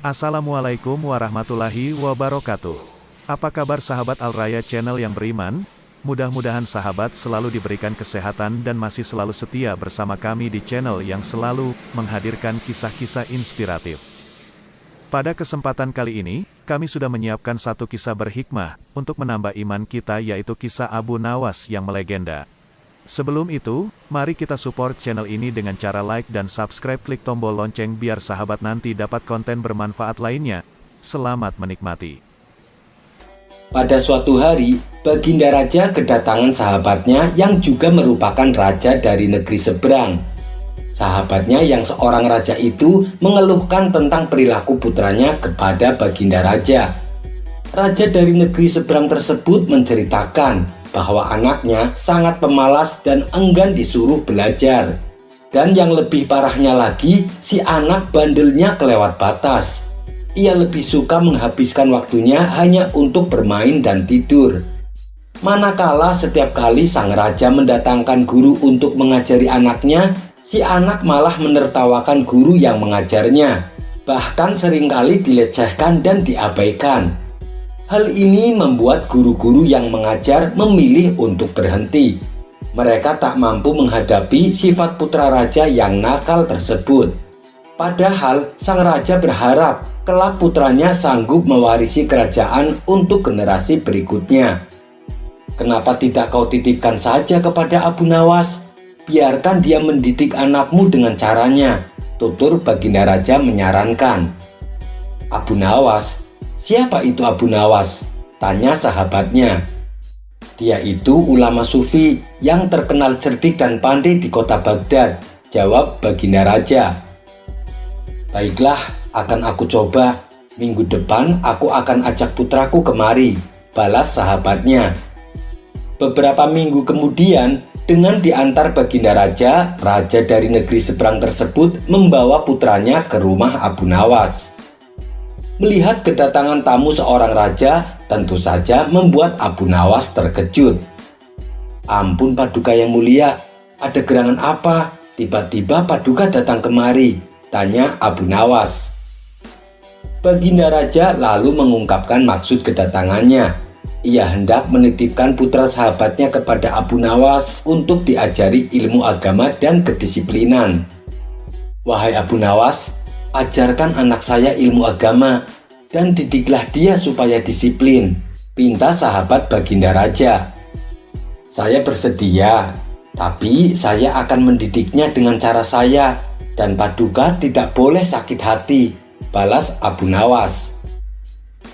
Assalamualaikum warahmatullahi wabarakatuh. Apa kabar sahabat Al-Raya Channel yang beriman? Mudah-mudahan sahabat selalu diberikan kesehatan dan masih selalu setia bersama kami di channel yang selalu menghadirkan kisah-kisah inspiratif. Pada kesempatan kali ini, kami sudah menyiapkan satu kisah berhikmah untuk menambah iman kita, yaitu kisah Abu Nawas yang melegenda. Sebelum itu, mari kita support channel ini dengan cara like dan subscribe, klik tombol lonceng biar sahabat nanti dapat konten bermanfaat lainnya. Selamat menikmati. Pada suatu hari, Baginda Raja kedatangan sahabatnya yang juga merupakan raja dari negeri seberang. Sahabatnya yang seorang raja itu mengeluhkan tentang perilaku putranya kepada Baginda Raja. Raja dari negeri seberang tersebut menceritakan bahwa anaknya sangat pemalas dan enggan disuruh belajar. Dan yang lebih parahnya lagi, si anak bandelnya kelewat batas. Ia lebih suka menghabiskan waktunya hanya untuk bermain dan tidur. Manakala setiap kali sang raja mendatangkan guru untuk mengajari anaknya, si anak malah menertawakan guru yang mengajarnya. Bahkan seringkali dilecehkan dan diabaikan. Hal ini membuat guru-guru yang mengajar memilih untuk berhenti. Mereka tak mampu menghadapi sifat putra raja yang nakal tersebut. Padahal sang raja berharap kelak putranya sanggup mewarisi kerajaan untuk generasi berikutnya. Kenapa tidak kau titipkan saja kepada Abu Nawas? Biarkan dia mendidik anakmu dengan caranya, tutur Baginda Raja menyarankan. Abu Nawas? Siapa itu Abu Nawas? Tanya sahabatnya. Dia itu ulama sufi yang terkenal cerdik dan pandai di kota Baghdad, jawab Baginda Raja. Baiklah, akan aku coba. Minggu depan aku akan ajak putraku kemari, balas sahabatnya. Beberapa minggu kemudian, dengan diantar Baginda Raja, raja dari negeri seberang tersebut membawa putranya ke rumah Abu Nawas. Melihat kedatangan tamu seorang raja, tentu saja membuat Abu Nawas terkejut. Ampun Paduka yang mulia, ada gerangan apa? Tiba-tiba Paduka datang kemari, tanya Abu Nawas. Baginda Raja lalu mengungkapkan maksud kedatangannya. Ia hendak menitipkan putra sahabatnya kepada Abu Nawas untuk diajari ilmu agama dan kedisiplinan. Wahai Abu Nawas, ajarkan anak saya ilmu agama dan didiklah dia supaya disiplin, pinta sahabat Baginda Raja. Saya bersedia, tapi saya akan mendidiknya dengan cara saya dan Paduka tidak boleh sakit hati, balas Abu Nawas.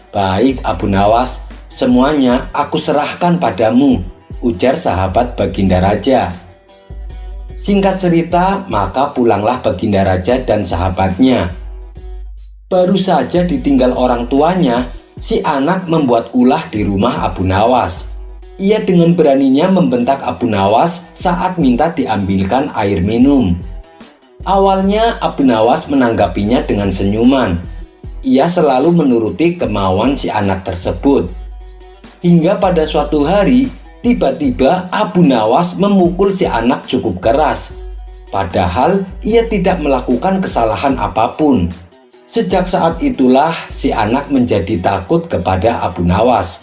Baik Abu Nawas, semuanya aku serahkan padamu, ujar sahabat Baginda Raja. Singkat cerita, maka pulanglah Baginda Raja dan sahabatnya. Baru saja ditinggal orang tuanya, si anak membuat ulah di rumah Abu Nawas. Ia dengan beraninya membentak Abu Nawas saat minta diambilkan air minum. Awalnya Abu Nawas menanggapinya dengan senyuman. Ia selalu menuruti kemauan si anak tersebut. Hingga pada suatu hari, tiba-tiba Abu Nawas memukul si anak cukup keras. Padahal ia tidak melakukan kesalahan apapun. Sejak saat itulah si anak menjadi takut kepada Abu Nawas.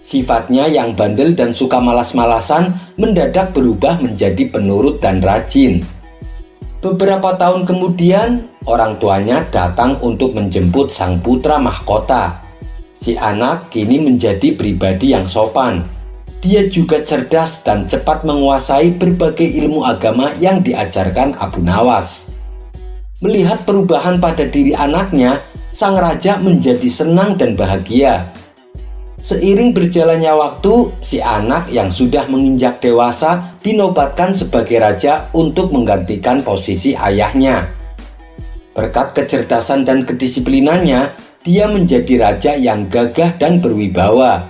Sifatnya yang bandel dan suka malas-malasan mendadak berubah menjadi penurut dan rajin. Beberapa tahun kemudian, orang tuanya datang untuk menjemput sang putra mahkota. Si anak kini menjadi pribadi yang sopan. Dia juga cerdas dan cepat menguasai berbagai ilmu agama yang diajarkan Abu Nawas. Melihat perubahan pada diri anaknya, sang raja menjadi senang dan bahagia. Seiring berjalannya waktu, si anak yang sudah menginjak dewasa dinobatkan sebagai raja untuk menggantikan posisi ayahnya. Berkat kecerdasan dan kedisiplinannya, dia menjadi raja yang gagah dan berwibawa.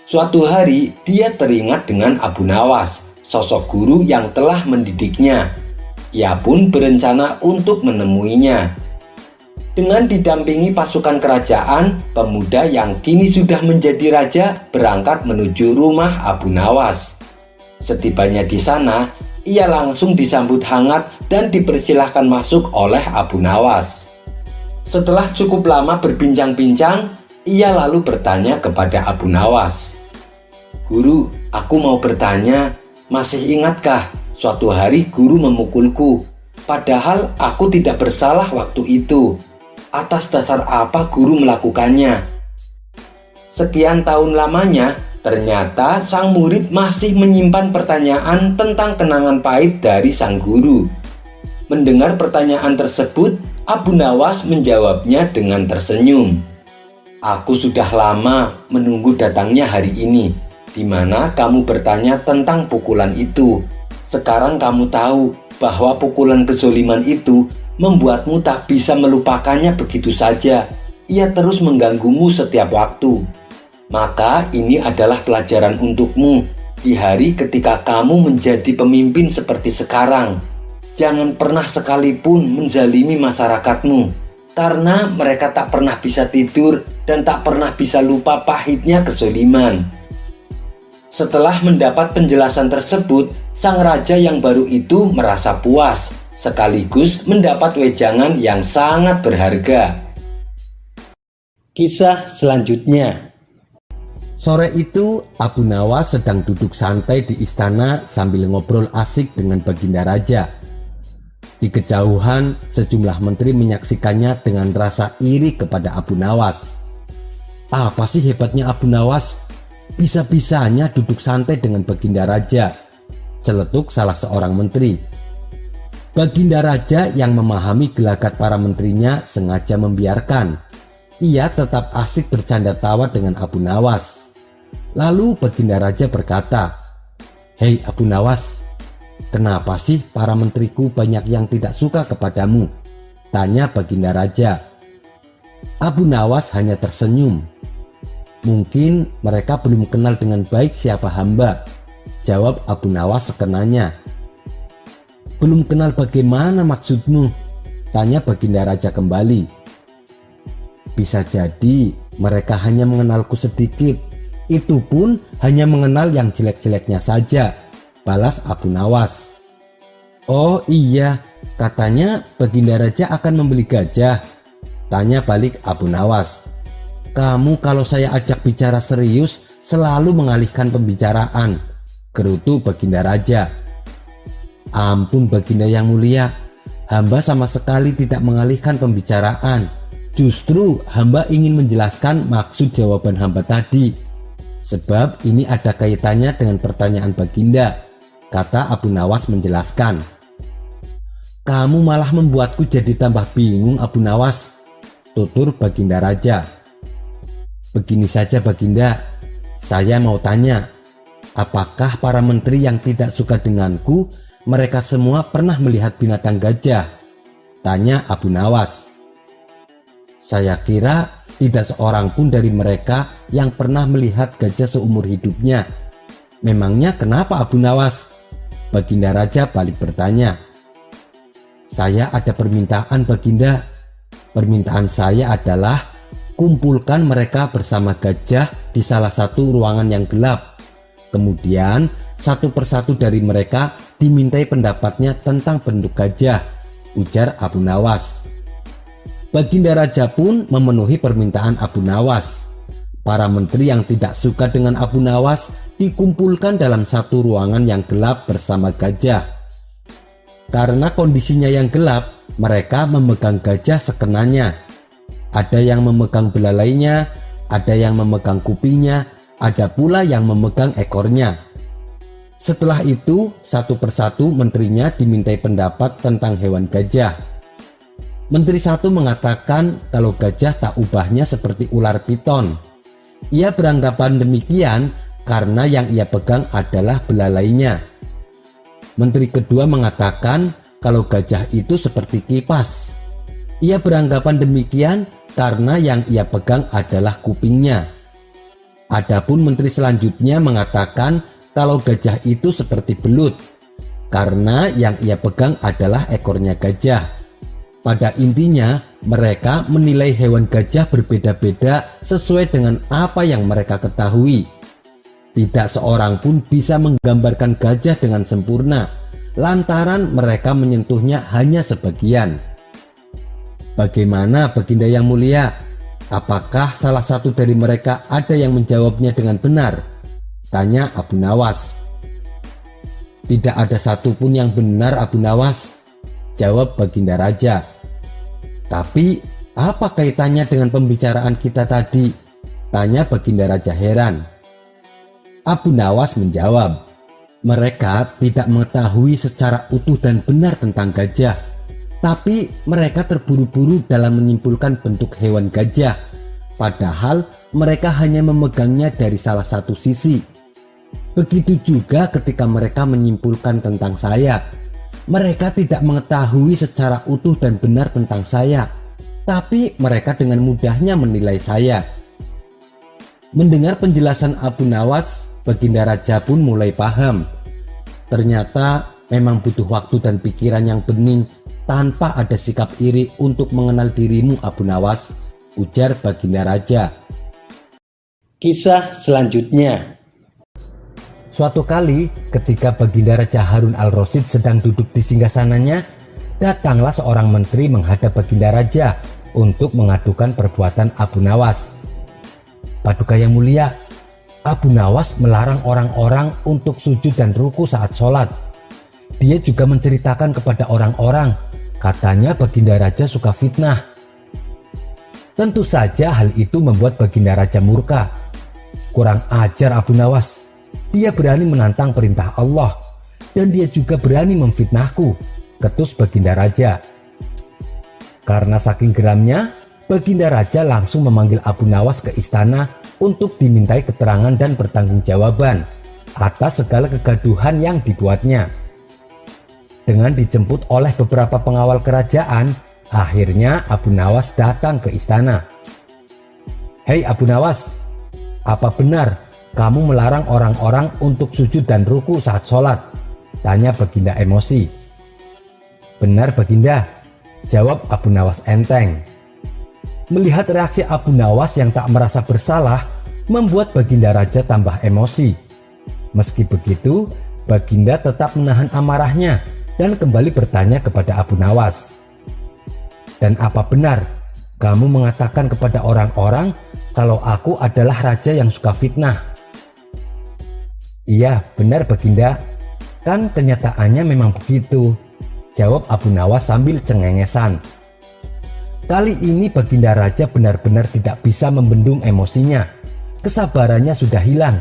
Suatu hari, dia teringat dengan Abu Nawas, sosok guru yang telah mendidiknya. Ia pun berencana untuk menemuinya. Dengan didampingi pasukan kerajaan, pemuda yang kini sudah menjadi raja berangkat menuju rumah Abu Nawas. Setibanya di sana, ia langsung disambut hangat dan dipersilahkan masuk oleh Abu Nawas. Setelah cukup lama berbincang-bincang, ia lalu bertanya kepada Abu Nawas. "Guru, aku mau bertanya, masih ingatkah suatu hari guru memukulku? Padahal aku tidak bersalah waktu itu. Atas dasar apa guru melakukannya?" Sekian tahun lamanya, ternyata sang murid masih menyimpan pertanyaan tentang kenangan pahit dari sang guru. Mendengar pertanyaan tersebut, Abu Nawas menjawabnya dengan tersenyum. "Aku sudah lama menunggu datangnya hari ini, di mana kamu bertanya tentang pukulan itu. Sekarang kamu tahu bahwa pukulan kezoliman itu membuatmu tak bisa melupakannya begitu saja. Ia terus mengganggumu setiap waktu. Maka ini adalah pelajaran untukmu di hari ketika kamu menjadi pemimpin seperti sekarang. Jangan pernah sekalipun menzalimi masyarakatmu, karena mereka tak pernah bisa tidur dan tak pernah bisa lupa pahitnya kezoliman." Setelah mendapat penjelasan tersebut, sang raja yang baru itu merasa puas, sekaligus mendapat wejangan yang sangat berharga. Kisah selanjutnya. Sore itu, Abu Nawas sedang duduk santai di istana sambil ngobrol asik dengan Baginda Raja. Di kejauhan, sejumlah menteri menyaksikannya dengan rasa iri kepada Abu Nawas. "Apa sih hebatnya Abu Nawas? Bisa-bisanya duduk santai dengan Baginda Raja," celetuk salah seorang menteri. Baginda Raja yang memahami gelagat para menterinya sengaja membiarkan. Ia tetap asik bercanda tawa dengan Abu Nawas. Lalu Baginda Raja berkata, "Hei Abu Nawas, kenapa sih para menteriku banyak yang tidak suka kepadamu?" tanya Baginda Raja. Abu Nawas hanya tersenyum. "Mungkin mereka belum kenal dengan baik siapa hamba," jawab Abu Nawas sekenanya. "Belum kenal bagaimana maksudmu?" tanya Baginda Raja kembali. "Bisa jadi mereka hanya mengenalku sedikit. Itu pun hanya mengenal yang jelek-jeleknya saja," balas Abu Nawas. "Oh iya, katanya Baginda Raja akan membeli gajah," tanya balik Abu Nawas. "Kamu kalau saya ajak bicara serius selalu mengalihkan pembicaraan," gerutu Baginda Raja. "Ampun Baginda yang mulia, hamba sama sekali tidak mengalihkan pembicaraan. Justru hamba ingin menjelaskan maksud jawaban hamba tadi. Sebab ini ada kaitannya dengan pertanyaan Baginda," kata Abu Nawas menjelaskan. "Kamu malah membuatku jadi tambah bingung Abu Nawas," tutur Baginda Raja. "Begini saja Baginda, saya mau tanya, apakah para menteri yang tidak suka denganku, mereka semua pernah melihat binatang gajah?" tanya Abu Nawas. "Saya kira tidak seorang pun dari mereka yang pernah melihat gajah seumur hidupnya. Memangnya kenapa Abu Nawas?" Baginda Raja balik bertanya. "Saya ada permintaan Baginda. Permintaan saya adalah kumpulkan mereka bersama gajah di salah satu ruangan yang gelap. Kemudian satu persatu dari mereka dimintai pendapatnya tentang bentuk gajah," ujar Abu Nawas. Baginda Raja pun memenuhi permintaan Abu Nawas. Para menteri yang tidak suka dengan Abu Nawas dikumpulkan dalam satu ruangan yang gelap bersama gajah. Karena kondisinya yang gelap, mereka memegang gajah sekenanya. Ada yang memegang belalainya, ada yang memegang kupingnya, ada pula yang memegang ekornya. Setelah itu, satu persatu menterinya dimintai pendapat tentang hewan gajah. Menteri satu mengatakan kalau gajah tak ubahnya seperti ular piton. Ia beranggapan demikian karena yang ia pegang adalah belalainya. Menteri kedua mengatakan kalau gajah itu seperti kipas. Ia beranggapan demikian karena yang ia pegang adalah kupingnya. Adapun menteri selanjutnya mengatakan kalau gajah itu seperti belut karena yang ia pegang adalah ekornya gajah. Pada intinya, mereka menilai hewan gajah berbeda-beda sesuai dengan apa yang mereka ketahui. Tidak seorang pun bisa menggambarkan gajah dengan sempurna, lantaran mereka menyentuhnya hanya sebagian. Bagaimana Baginda yang mulia? Apakah salah satu dari mereka ada yang menjawabnya dengan benar? Tanya Abu Nawas. Tidak ada satupun yang benar, Abu Nawas, jawab Baginda Raja. Tapi apa kaitannya dengan pembicaraan kita tadi? Tanya Baginda Raja heran. Abu Nawas menjawab, mereka tidak mengetahui secara utuh dan benar tentang gajah. Tapi mereka terburu-buru dalam menyimpulkan bentuk hewan gajah, padahal mereka hanya memegangnya dari salah satu sisi. Begitu juga ketika mereka menyimpulkan tentang saya. Mereka tidak mengetahui secara utuh dan benar tentang saya, tapi mereka dengan mudahnya menilai saya. Mendengar penjelasan Abu Nawas, Baginda Raja pun mulai paham. Ternyata memang butuh waktu dan pikiran yang bening tanpa ada sikap iri untuk mengenal dirimu, Abu Nawas, ujar Baginda Raja. Kisah selanjutnya. Suatu kali ketika Baginda Raja Harun al-Rasyid sedang duduk di singgasananya, datanglah seorang menteri menghadap Baginda Raja untuk mengadukan perbuatan Abu Nawas. Paduka yang mulia, Abu Nawas melarang orang-orang untuk sujud dan ruku saat sholat. Dia juga menceritakan kepada orang-orang, katanya Baginda Raja suka fitnah. Tentu saja hal itu membuat Baginda Raja murka. Kurang ajar Abu Nawas, dia berani menantang perintah Allah dan dia juga berani memfitnahku, ketus Baginda Raja. Karena saking geramnya, Baginda Raja langsung memanggil Abu Nawas ke istana untuk dimintai keterangan dan pertanggungjawaban atas segala kegaduhan yang dibuatnya. Dengan dijemput oleh beberapa pengawal kerajaan, akhirnya Abu Nawas datang ke istana. Hei Abu Nawas, apa benar kamu melarang orang-orang untuk sujud dan ruku saat sholat? Tanya Baginda emosi. Benar Baginda, jawab Abu Nawas enteng. Melihat reaksi Abu Nawas yang tak merasa bersalah, membuat Baginda Raja tambah emosi. Meski begitu, Baginda tetap menahan amarahnya dan kembali bertanya kepada Abu Nawas. Dan apa benar kamu mengatakan kepada orang-orang kalau aku adalah raja yang suka fitnah? Iya, benar Baginda. Kan kenyataannya memang begitu, jawab Abu Nawas sambil cengengesan. Kali ini Baginda Raja benar-benar tidak bisa membendung emosinya. Kesabarannya sudah hilang.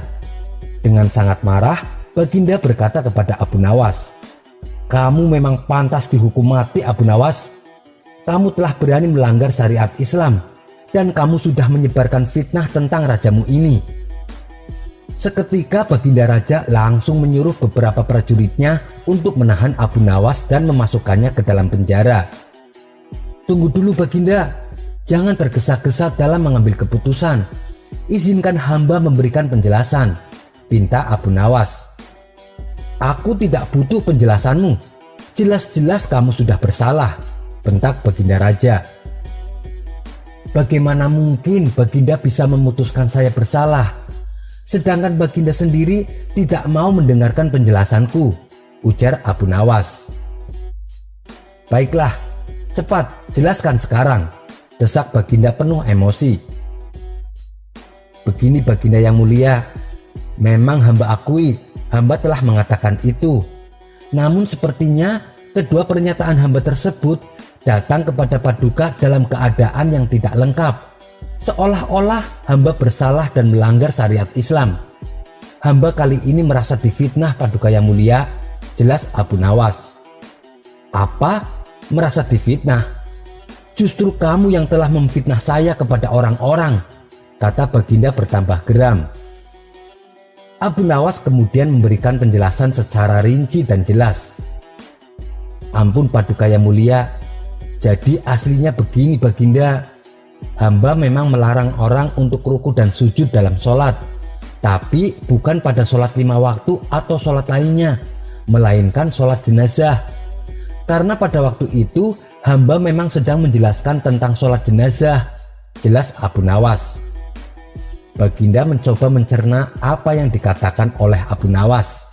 Dengan sangat marah, Baginda berkata kepada Abu Nawas, kamu memang pantas dihukum mati Abu Nawas. Kamu telah berani melanggar syariat Islam dan kamu sudah menyebarkan fitnah tentang rajamu ini. Seketika Baginda Raja langsung menyuruh beberapa prajuritnya untuk menahan Abu Nawas dan memasukkannya ke dalam penjara. Tunggu dulu Baginda, jangan tergesa-gesa dalam mengambil keputusan. Izinkan hamba memberikan penjelasan, pinta Abu Nawas. Aku tidak butuh penjelasanmu. Jelas-jelas kamu sudah bersalah, bentak Baginda Raja. Bagaimana mungkin Baginda bisa memutuskan saya bersalah, sedangkan Baginda sendiri tidak mau mendengarkan penjelasanku, ujar Abu Nawas. Baiklah, cepat jelaskan sekarang, desak Baginda penuh emosi. Begini Baginda yang mulia, memang hamba akui hamba telah mengatakan itu. Namun sepertinya kedua pernyataan hamba tersebut datang kepada Paduka dalam keadaan yang tidak lengkap. Seolah-olah hamba bersalah dan melanggar syariat Islam. Hamba kali ini merasa difitnah Paduka yang mulia, jelas Abu Nawas. Apa? Merasa difitnah? Justru kamu yang telah memfitnah saya kepada orang-orang, kata Baginda bertambah geram. Abu Nawas kemudian memberikan penjelasan secara rinci dan jelas. Ampun Paduka yang mulia, jadi aslinya begini Baginda. Hamba memang melarang orang untuk ruku dan sujud dalam sholat, tapi bukan pada sholat 5 waktu atau sholat lainnya, melainkan sholat jenazah. Karena pada waktu itu hamba memang sedang menjelaskan tentang sholat jenazah, jelas Abu Nawas. Baginda mencoba mencerna apa yang dikatakan oleh Abu Nawas.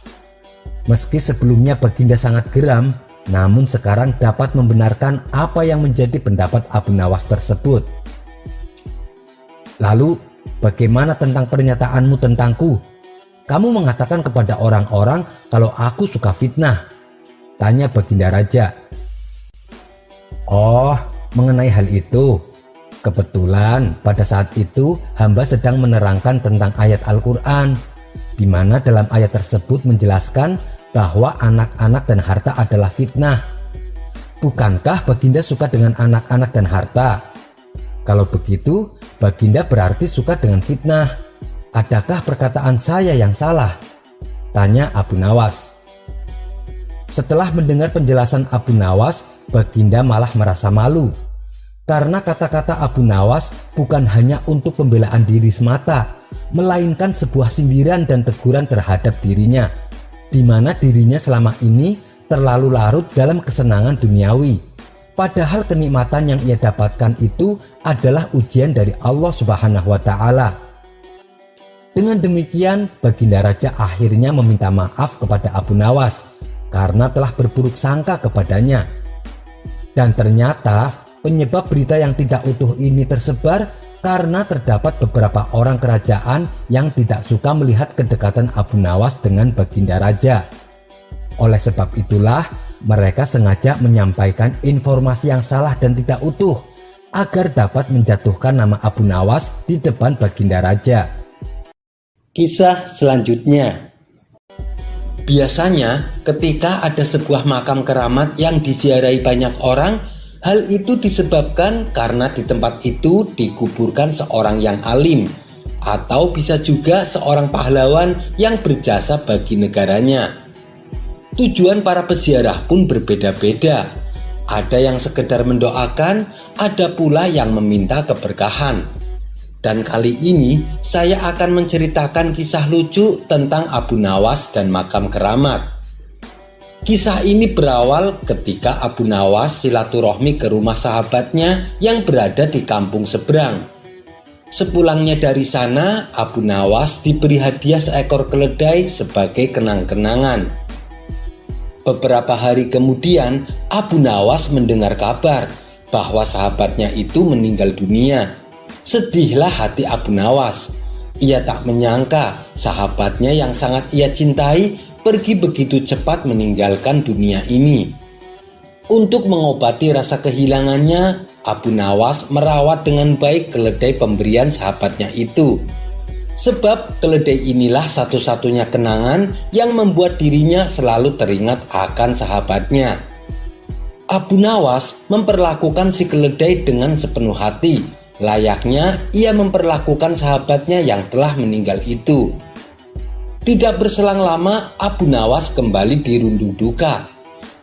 Meski sebelumnya Baginda sangat geram, namun sekarang dapat membenarkan apa yang menjadi pendapat Abu Nawas tersebut. Lalu, bagaimana tentang pernyataanmu tentangku? Kamu mengatakan kepada orang-orang kalau aku suka fitnah, tanya Baginda Raja. Oh, mengenai hal itu, kebetulan pada saat itu hamba sedang menerangkan tentang ayat Al-Quran, di mana dalam ayat tersebut menjelaskan bahwa anak-anak dan harta adalah fitnah. Bukankah Baginda suka dengan anak-anak dan harta? Kalau begitu, Baginda berarti suka dengan fitnah. Adakah perkataan saya yang salah? Tanya Abu Nawas. Setelah mendengar penjelasan Abu Nawas, Baginda malah merasa malu. Karena kata-kata Abu Nawas bukan hanya untuk pembelaan diri semata, melainkan sebuah sindiran dan teguran terhadap dirinya, di mana dirinya selama ini terlalu larut dalam kesenangan duniawi. Padahal kenikmatan yang ia dapatkan itu adalah ujian dari Allah Subhanahu wa Ta'ala. Dengan demikian, Baginda Raja akhirnya meminta maaf kepada Abu Nawas karena telah berburuk sangka kepadanya. Dan ternyata penyebab berita yang tidak utuh ini tersebar karena terdapat beberapa orang kerajaan yang tidak suka melihat kedekatan Abu Nawas dengan Baginda Raja. Oleh sebab itulah, mereka sengaja menyampaikan informasi yang salah dan tidak utuh agar dapat menjatuhkan nama Abu Nawas di depan Baginda Raja. Kisah selanjutnya. Biasanya ketika ada sebuah makam keramat yang diziarahi banyak orang, hal itu disebabkan karena di tempat itu dikuburkan seorang yang alim, atau bisa juga seorang pahlawan yang berjasa bagi negaranya. Tujuan para peziarah pun berbeda-beda. Ada yang sekedar mendoakan, ada pula yang meminta keberkahan. Dan kali ini saya akan menceritakan kisah lucu tentang Abu Nawas dan makam keramat. Kisah ini berawal ketika Abu Nawas silaturahmi ke rumah sahabatnya yang berada di kampung seberang. Sepulangnya dari sana, Abu Nawas diberi hadiah seekor keledai sebagai kenang-kenangan. Beberapa hari kemudian, Abu Nawas mendengar kabar bahwa sahabatnya itu meninggal dunia. Sedihlah hati Abu Nawas. Ia tak menyangka sahabatnya yang sangat ia cintai pergi begitu cepat meninggalkan dunia ini. Untuk mengobati rasa kehilangannya, Abu Nawas merawat dengan baik keledai pemberian sahabatnya itu. Sebab keledai inilah satu-satunya kenangan yang membuat dirinya selalu teringat akan sahabatnya. Abu Nawas memperlakukan si keledai dengan sepenuh hati, layaknya ia memperlakukan sahabatnya yang telah meninggal itu. Tidak berselang lama, Abu Nawas kembali dirundung duka.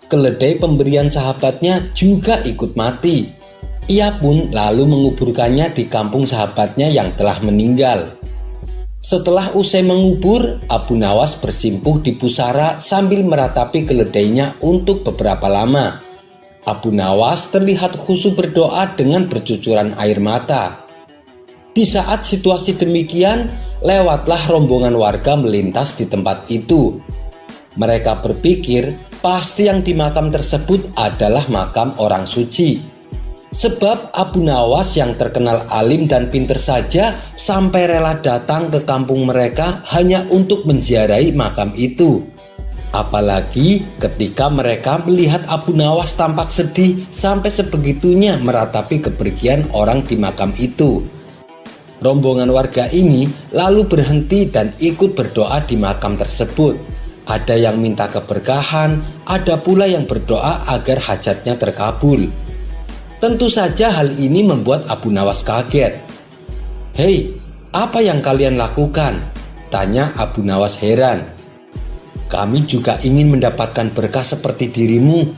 Keledai pemberian sahabatnya juga ikut mati. Ia pun lalu menguburkannya di kampung sahabatnya yang telah meninggal. Setelah usai mengubur, Abu Nawas bersimpuh di pusara sambil meratapi keledainya untuk beberapa lama. Abu Nawas terlihat khusyuk berdoa dengan bercucuran air mata. Di saat situasi demikian, lewatlah rombongan warga melintas di tempat itu. Mereka berpikir pasti yang di makam tersebut adalah makam orang suci. Sebab Abu Nawas yang terkenal alim dan pintar saja sampai rela datang ke kampung mereka hanya untuk menziarahi makam itu. Apalagi ketika mereka melihat Abu Nawas tampak sedih sampai sebegitunya meratapi kepergian orang di makam itu. Rombongan warga ini lalu berhenti dan ikut berdoa di makam tersebut. Ada yang minta keberkahan, ada pula yang berdoa agar hajatnya terkabul. Tentu saja hal ini membuat Abu Nawas kaget. "Hei, apa yang kalian lakukan?" tanya Abu Nawas heran. "Kami juga ingin mendapatkan berkah seperti dirimu.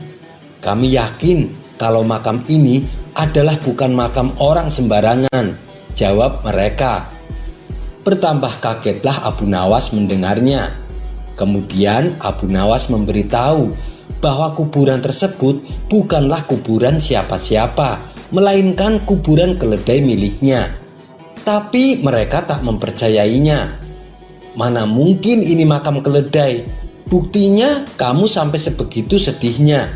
Kami yakin kalau makam ini adalah bukan makam orang sembarangan," jawab mereka. Bertambah kagetlah Abu Nawas mendengarnya. Kemudian Abu Nawas memberitahu bahwa kuburan tersebut bukanlah kuburan siapa-siapa, melainkan kuburan keledai miliknya. Tapi mereka tak mempercayainya. "Mana mungkin ini makam keledai? Buktinya kamu sampai sebegitu sedihnya,"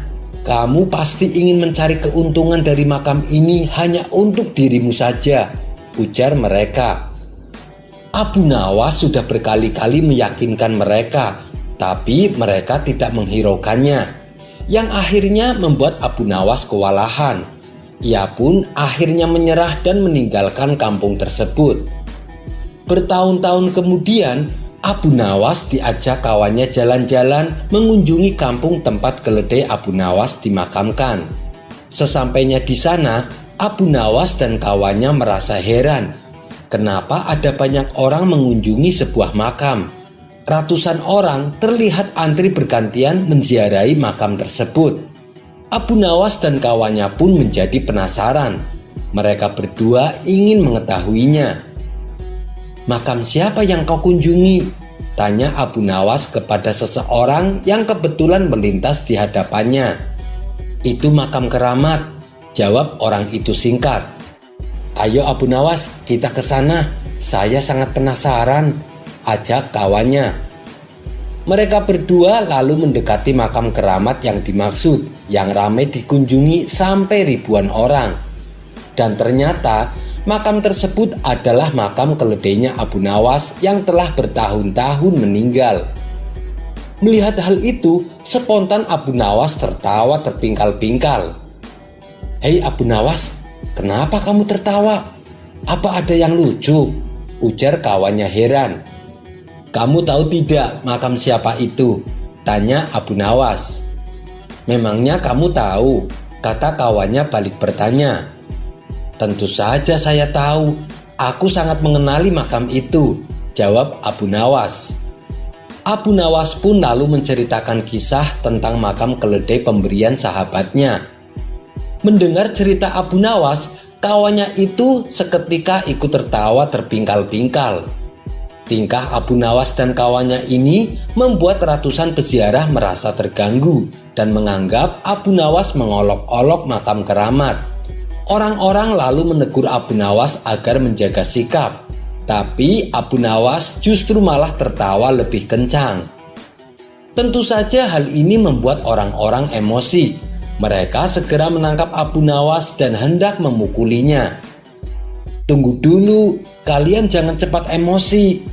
Kamu pasti ingin mencari keuntungan dari makam ini hanya untuk dirimu saja, ujar mereka. Abu Nawas sudah berkali-kali meyakinkan mereka, tapi mereka tidak menghiraukannya, yang akhirnya membuat Abu Nawas kewalahan. Ia pun akhirnya menyerah dan meninggalkan kampung tersebut. Bertahun-tahun kemudian, Abu Nawas diajak kawannya jalan-jalan mengunjungi kampung tempat keledai Abu Nawas dimakamkan. Sesampainya di sana, Abu Nawas dan kawannya merasa heran. Kenapa ada banyak orang mengunjungi sebuah makam? Ratusan orang terlihat antri bergantian menziarahi makam tersebut. Abu Nawas dan kawannya pun menjadi penasaran. Mereka berdua ingin mengetahuinya. "Makam siapa yang kau kunjungi?" tanya Abu Nawas kepada seseorang yang kebetulan melintas di hadapannya. "Itu makam keramat," jawab orang itu singkat. "Ayo Abu Nawas, kita ke sana. Saya sangat penasaran," ajak kawannya. Mereka berdua lalu mendekati makam keramat yang dimaksud, yang ramai dikunjungi sampai ribuan orang. Dan ternyata makam tersebut adalah makam keledainya Abu Nawas yang telah bertahun-tahun meninggal. Melihat hal itu, spontan Abu Nawas tertawa terpingkal-pingkal. "Hei Abu Nawas, kenapa kamu tertawa? Apa ada yang lucu?" ujar kawannya heran. "Kamu tahu tidak makam siapa itu?" tanya Abu Nawas. "Memangnya kamu tahu?" kata kawannya balik bertanya. "Tentu saja saya tahu. Aku sangat mengenali makam itu," jawab Abu Nawas. Abu Nawas pun lalu menceritakan kisah tentang makam keledai pemberian sahabatnya. Mendengar cerita Abu Nawas, kawannya itu seketika ikut tertawa terpingkal-pingkal. Tingkah Abu Nawas dan kawannya ini membuat ratusan peziarah merasa terganggu dan menganggap Abu Nawas mengolok-olok makam keramat. Orang-orang lalu menegur Abu Nawas agar menjaga sikap, tapi Abu Nawas justru malah tertawa lebih kencang. Tentu saja hal ini membuat orang-orang emosi. Mereka segera menangkap Abu Nawas dan hendak memukulinya. "Tunggu dulu, kalian jangan cepat emosi.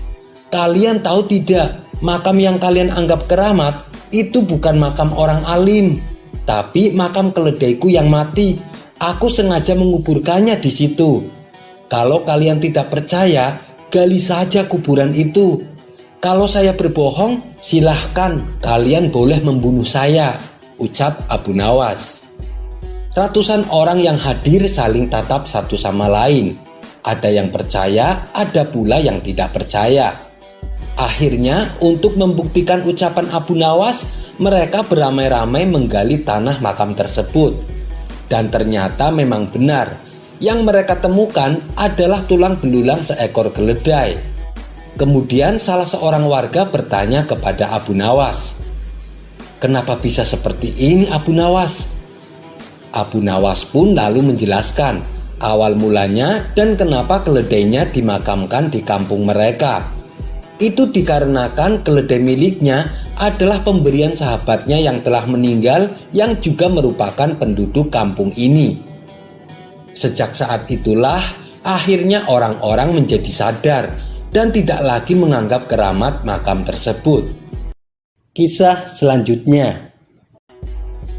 Kalian tahu tidak, makam yang kalian anggap keramat itu bukan makam orang alim, tapi makam keledaiku yang mati. Aku sengaja menguburkannya di situ. Kalau kalian tidak percaya, gali saja kuburan itu. Kalau saya berbohong, silahkan kalian boleh membunuh saya," ucap Abu Nawas. Ratusan orang yang hadir saling tatap satu sama lain. Ada yang percaya, ada pula yang tidak percaya. Akhirnya, untuk membuktikan ucapan Abu Nawas, mereka beramai-ramai menggali tanah makam tersebut. Dan ternyata memang benar, yang mereka temukan adalah tulang belulang seekor keledai. Kemudian salah seorang warga bertanya kepada Abu Nawas, "Kenapa bisa seperti ini Abu Nawas?" Abu Nawas pun lalu menjelaskan awal mulanya dan kenapa keledainya dimakamkan di kampung mereka. Itu dikarenakan keledai miliknya adalah pemberian sahabatnya yang telah meninggal, yang juga merupakan penduduk kampung ini. Sejak saat itulah akhirnya orang-orang menjadi sadar dan tidak lagi menganggap keramat makam tersebut. Kisah selanjutnya.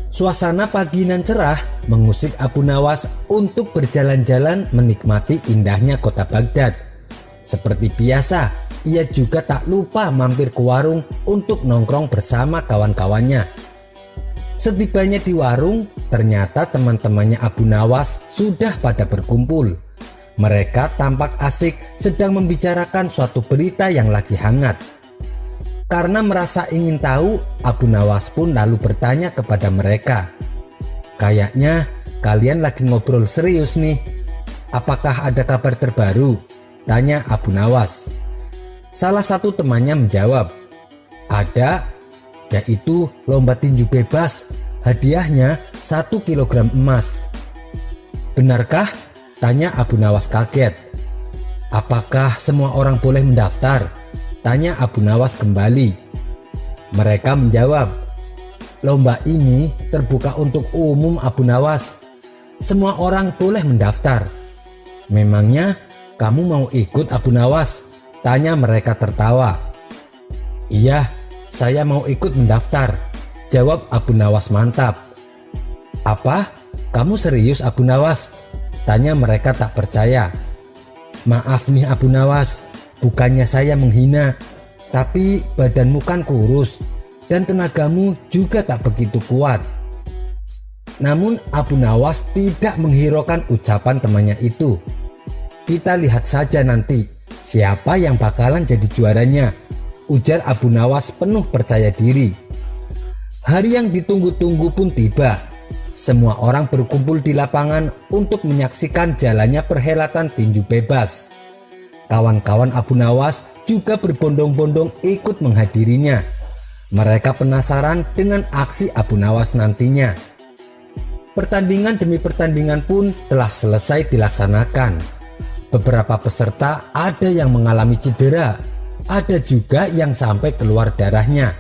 Suasana pagi nan cerah mengusik Abu Nawas untuk berjalan-jalan menikmati indahnya kota Baghdad. Seperti biasa, ia juga tak lupa mampir ke warung untuk nongkrong bersama kawan-kawannya. Setibanya di warung, ternyata teman-temannya Abu Nawas sudah pada berkumpul. Mereka tampak asik sedang membicarakan suatu berita yang lagi hangat. Karena merasa ingin tahu, Abu Nawas pun lalu bertanya kepada mereka, "Kayaknya kalian lagi ngobrol serius nih. Apakah ada kabar terbaru?" tanya Abu Nawas. Salah satu temannya menjawab, "Ada, yaitu lomba tinju bebas. Hadiahnya 1 kilogram emas." "Benarkah?" tanya Abu Nawas kaget. "Apakah semua orang boleh mendaftar?" tanya Abu Nawas kembali. Mereka menjawab, Lomba ini terbuka untuk umum Abu Nawas. Semua orang boleh mendaftar. Memangnya kamu mau ikut Abu Nawas? Tanya mereka tertawa. Iya, saya mau ikut mendaftar, jawab Abu Nawas mantap. Apa? Kamu serius Abu Nawas? Tanya mereka tak percaya. Maaf nih Abu Nawas, bukannya saya menghina, tapi badanmu kan kurus dan tenagamu juga tak begitu kuat. Namun Abu Nawas tidak menghiraukan ucapan temannya itu. Kita lihat saja nanti siapa yang bakalan jadi juaranya, ujar Abu Nawas penuh percaya diri. Hari yang ditunggu-tunggu pun tiba. Semua orang berkumpul di lapangan untuk menyaksikan jalannya perhelatan tinju bebas. Kawan-kawan Abu Nawas juga berbondong-bondong ikut menghadirinya. Mereka penasaran dengan aksi Abu Nawas nantinya. Pertandingan demi pertandingan pun telah selesai dilaksanakan. Beberapa peserta ada yang mengalami cedera, ada juga yang sampai keluar darahnya.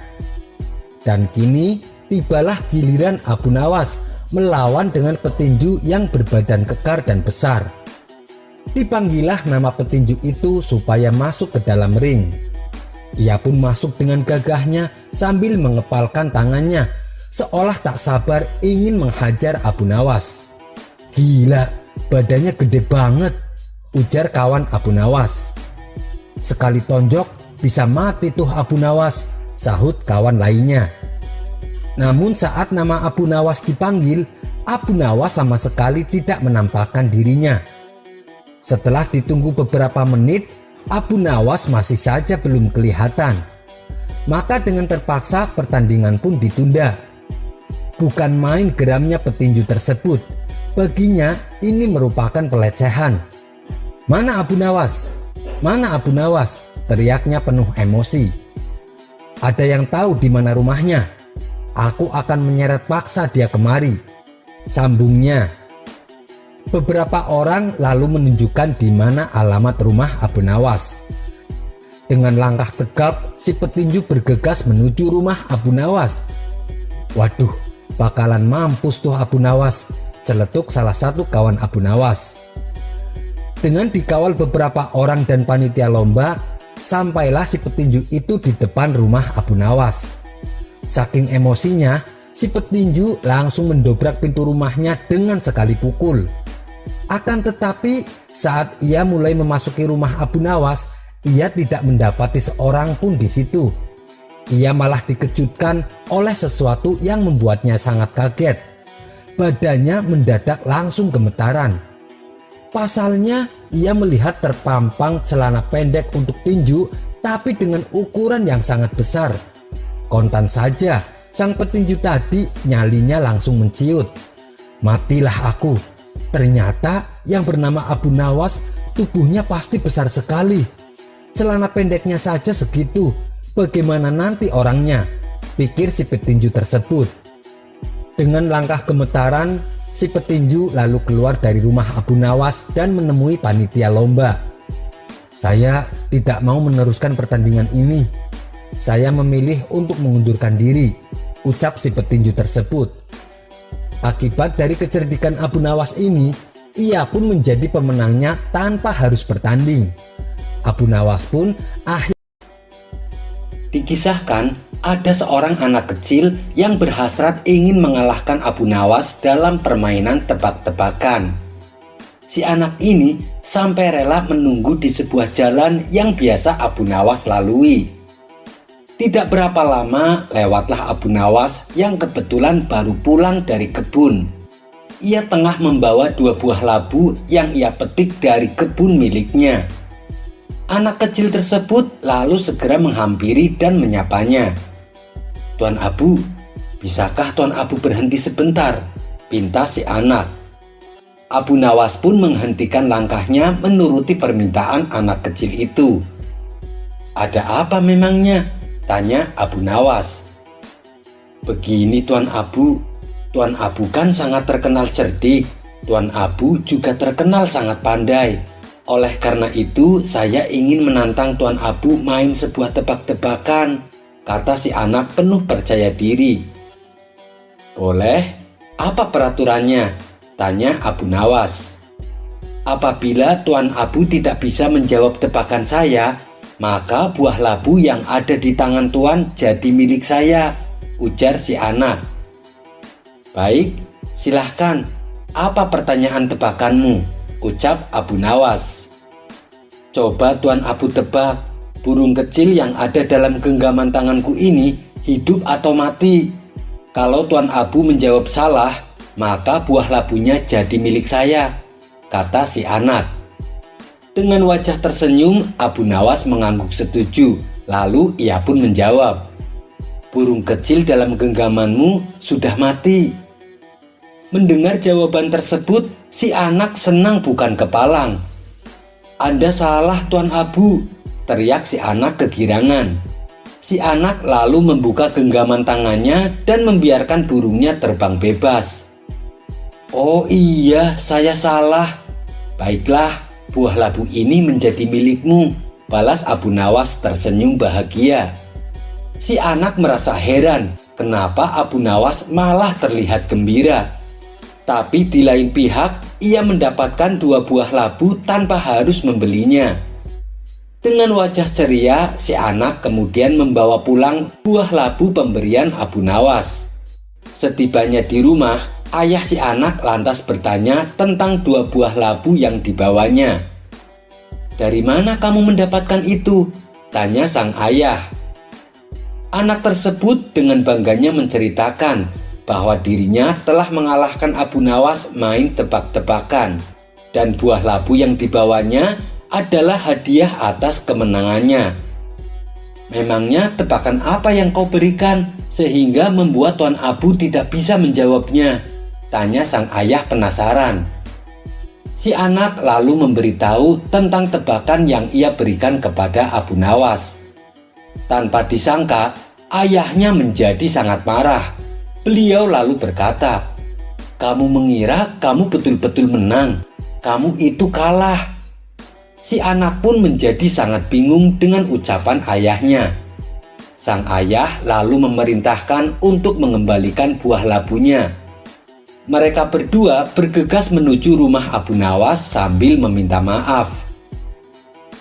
Dan kini tibalah giliran Abu Nawas melawan dengan petinju yang berbadan kekar dan besar. Dipanggilah nama petinju itu supaya masuk ke dalam ring. Ia pun masuk dengan gagahnya sambil mengepalkan tangannya, seolah tak sabar ingin menghajar Abu Nawas. Gila, badannya gede banget, ujar kawan Abu Nawas. Sekali tonjok bisa mati tuh Abu Nawas, sahut kawan lainnya. Namun saat nama Abu Nawas dipanggil, Abu Nawas sama sekali tidak menampakkan dirinya. Setelah ditunggu beberapa menit, Abu Nawas masih saja belum kelihatan. Maka dengan terpaksa pertandingan pun ditunda. Bukan main geramnya petinju tersebut. Baginya ini merupakan pelecehan. Mana Abu Nawas? Mana Abu Nawas? Teriaknya penuh emosi. Ada yang tahu di mana rumahnya? Aku akan menyeret paksa dia kemari, sambungnya. Beberapa orang lalu menunjukkan di mana alamat rumah Abu Nawas. Dengan langkah tegap, si petinju bergegas menuju rumah Abu Nawas. Waduh, bakalan mampus tuh Abu Nawas, celetuk salah satu kawan Abu Nawas. Dengan dikawal beberapa orang dan panitia lomba, sampailah si petinju itu di depan rumah Abu Nawas. Saking emosinya, si petinju langsung mendobrak pintu rumahnya dengan sekali pukul. Akan tetapi saat ia mulai memasuki rumah Abu Nawas, ia tidak mendapati seorang pun di situ. Ia malah dikejutkan oleh sesuatu yang membuatnya sangat kaget. Badannya mendadak langsung gemetaran. Pasalnya, ia melihat terpampang celana pendek untuk tinju, tapi dengan ukuran yang sangat besar. Kontan saja, sang petinju tadi nyalinya langsung menciut. Matilah aku. Ternyata yang bernama Abu Nawas tubuhnya pasti besar sekali. Celana pendeknya saja segitu. Bagaimana nanti orangnya? Pikir si petinju tersebut. Dengan langkah gemetaran, si petinju lalu keluar dari rumah Abu Nawas dan menemui panitia lomba. Saya tidak mau meneruskan pertandingan ini. Saya memilih untuk mengundurkan diri, ucap si petinju tersebut. Akibat dari kecerdikan Abu Nawas ini, ia pun menjadi pemenangnya tanpa harus bertanding. Abu Nawas pun akhirnya Dikisahkan ada seorang anak kecil yang berhasrat ingin mengalahkan Abu Nawas dalam permainan tebak-tebakan. Si anak ini sampai rela menunggu di sebuah jalan yang biasa Abu Nawas lalui. Tidak berapa lama lewatlah Abu Nawas yang kebetulan baru pulang dari kebun. Ia tengah membawa 2 buah labu yang ia petik dari kebun miliknya. Anak kecil tersebut lalu segera menghampiri dan menyapanya. "Tuan Abu, bisakah Tuan Abu berhenti sebentar?" pinta si anak. Abu Nawas pun menghentikan langkahnya menuruti permintaan anak kecil itu. "Ada apa memangnya?" tanya Abu Nawas. "Begini Tuan Abu kan sangat terkenal cerdik. Tuan Abu juga terkenal sangat pandai. Oleh karena itu saya ingin menantang Tuan Abu main sebuah tebak-tebakan," kata si anak penuh percaya diri. Boleh. Apa peraturannya? Tanya Abu Nawas. Apabila Tuan Abu tidak bisa menjawab tebakan saya, maka buah labu yang ada di tangan Tuan jadi milik saya, ujar si anak. Baik, silahkan. Apa pertanyaan tebakanmu? Ucap Abu Nawas. Coba Tuan Abu tebak, burung kecil yang ada dalam genggaman tanganku ini hidup atau mati? Kalau Tuan Abu menjawab salah, maka buah labunya jadi milik saya, kata si anak. Dengan wajah tersenyum, Abu Nawas mengangguk setuju. Lalu ia pun menjawab, burung kecil dalam genggamanmu sudah mati. Mendengar jawaban tersebut, si anak senang bukan kepalang. Anda salah Tuan Abu, teriak si anak kegirangan. Si anak lalu membuka genggaman tangannya dan membiarkan burungnya terbang bebas. Oh iya, saya salah. Baiklah, buah labu ini menjadi milikmu, balas Abu Nawas tersenyum bahagia. Si anak merasa heran, kenapa Abu Nawas malah terlihat gembira. Tapi di lain pihak, ia mendapatkan 2 buah labu tanpa harus membelinya. Dengan wajah ceria, si anak kemudian membawa pulang buah labu pemberian Abu Nawas. Setibanya di rumah, ayah si anak lantas bertanya tentang 2 buah labu yang dibawanya. Dari mana kamu mendapatkan itu? Tanya sang ayah. Anak tersebut dengan bangganya menceritakan bahwa dirinya telah mengalahkan Abu Nawas main tebak-tebakan, dan buah labu yang dibawanya adalah hadiah atas kemenangannya. Memangnya tebakan apa yang kau berikan sehingga membuat Tuan Abu tidak bisa menjawabnya? Tanya sang ayah penasaran. Si anak lalu memberitahu tentang tebakan yang ia berikan kepada Abu Nawas. Tanpa disangka, ayahnya menjadi sangat marah. Beliau lalu berkata, kamu mengira kamu betul-betul menang, kamu itu kalah. Si anak pun menjadi sangat bingung dengan ucapan ayahnya. Sang ayah lalu memerintahkan untuk mengembalikan buah labunya. Mereka berdua bergegas menuju rumah Abu Nawas sambil meminta maaf.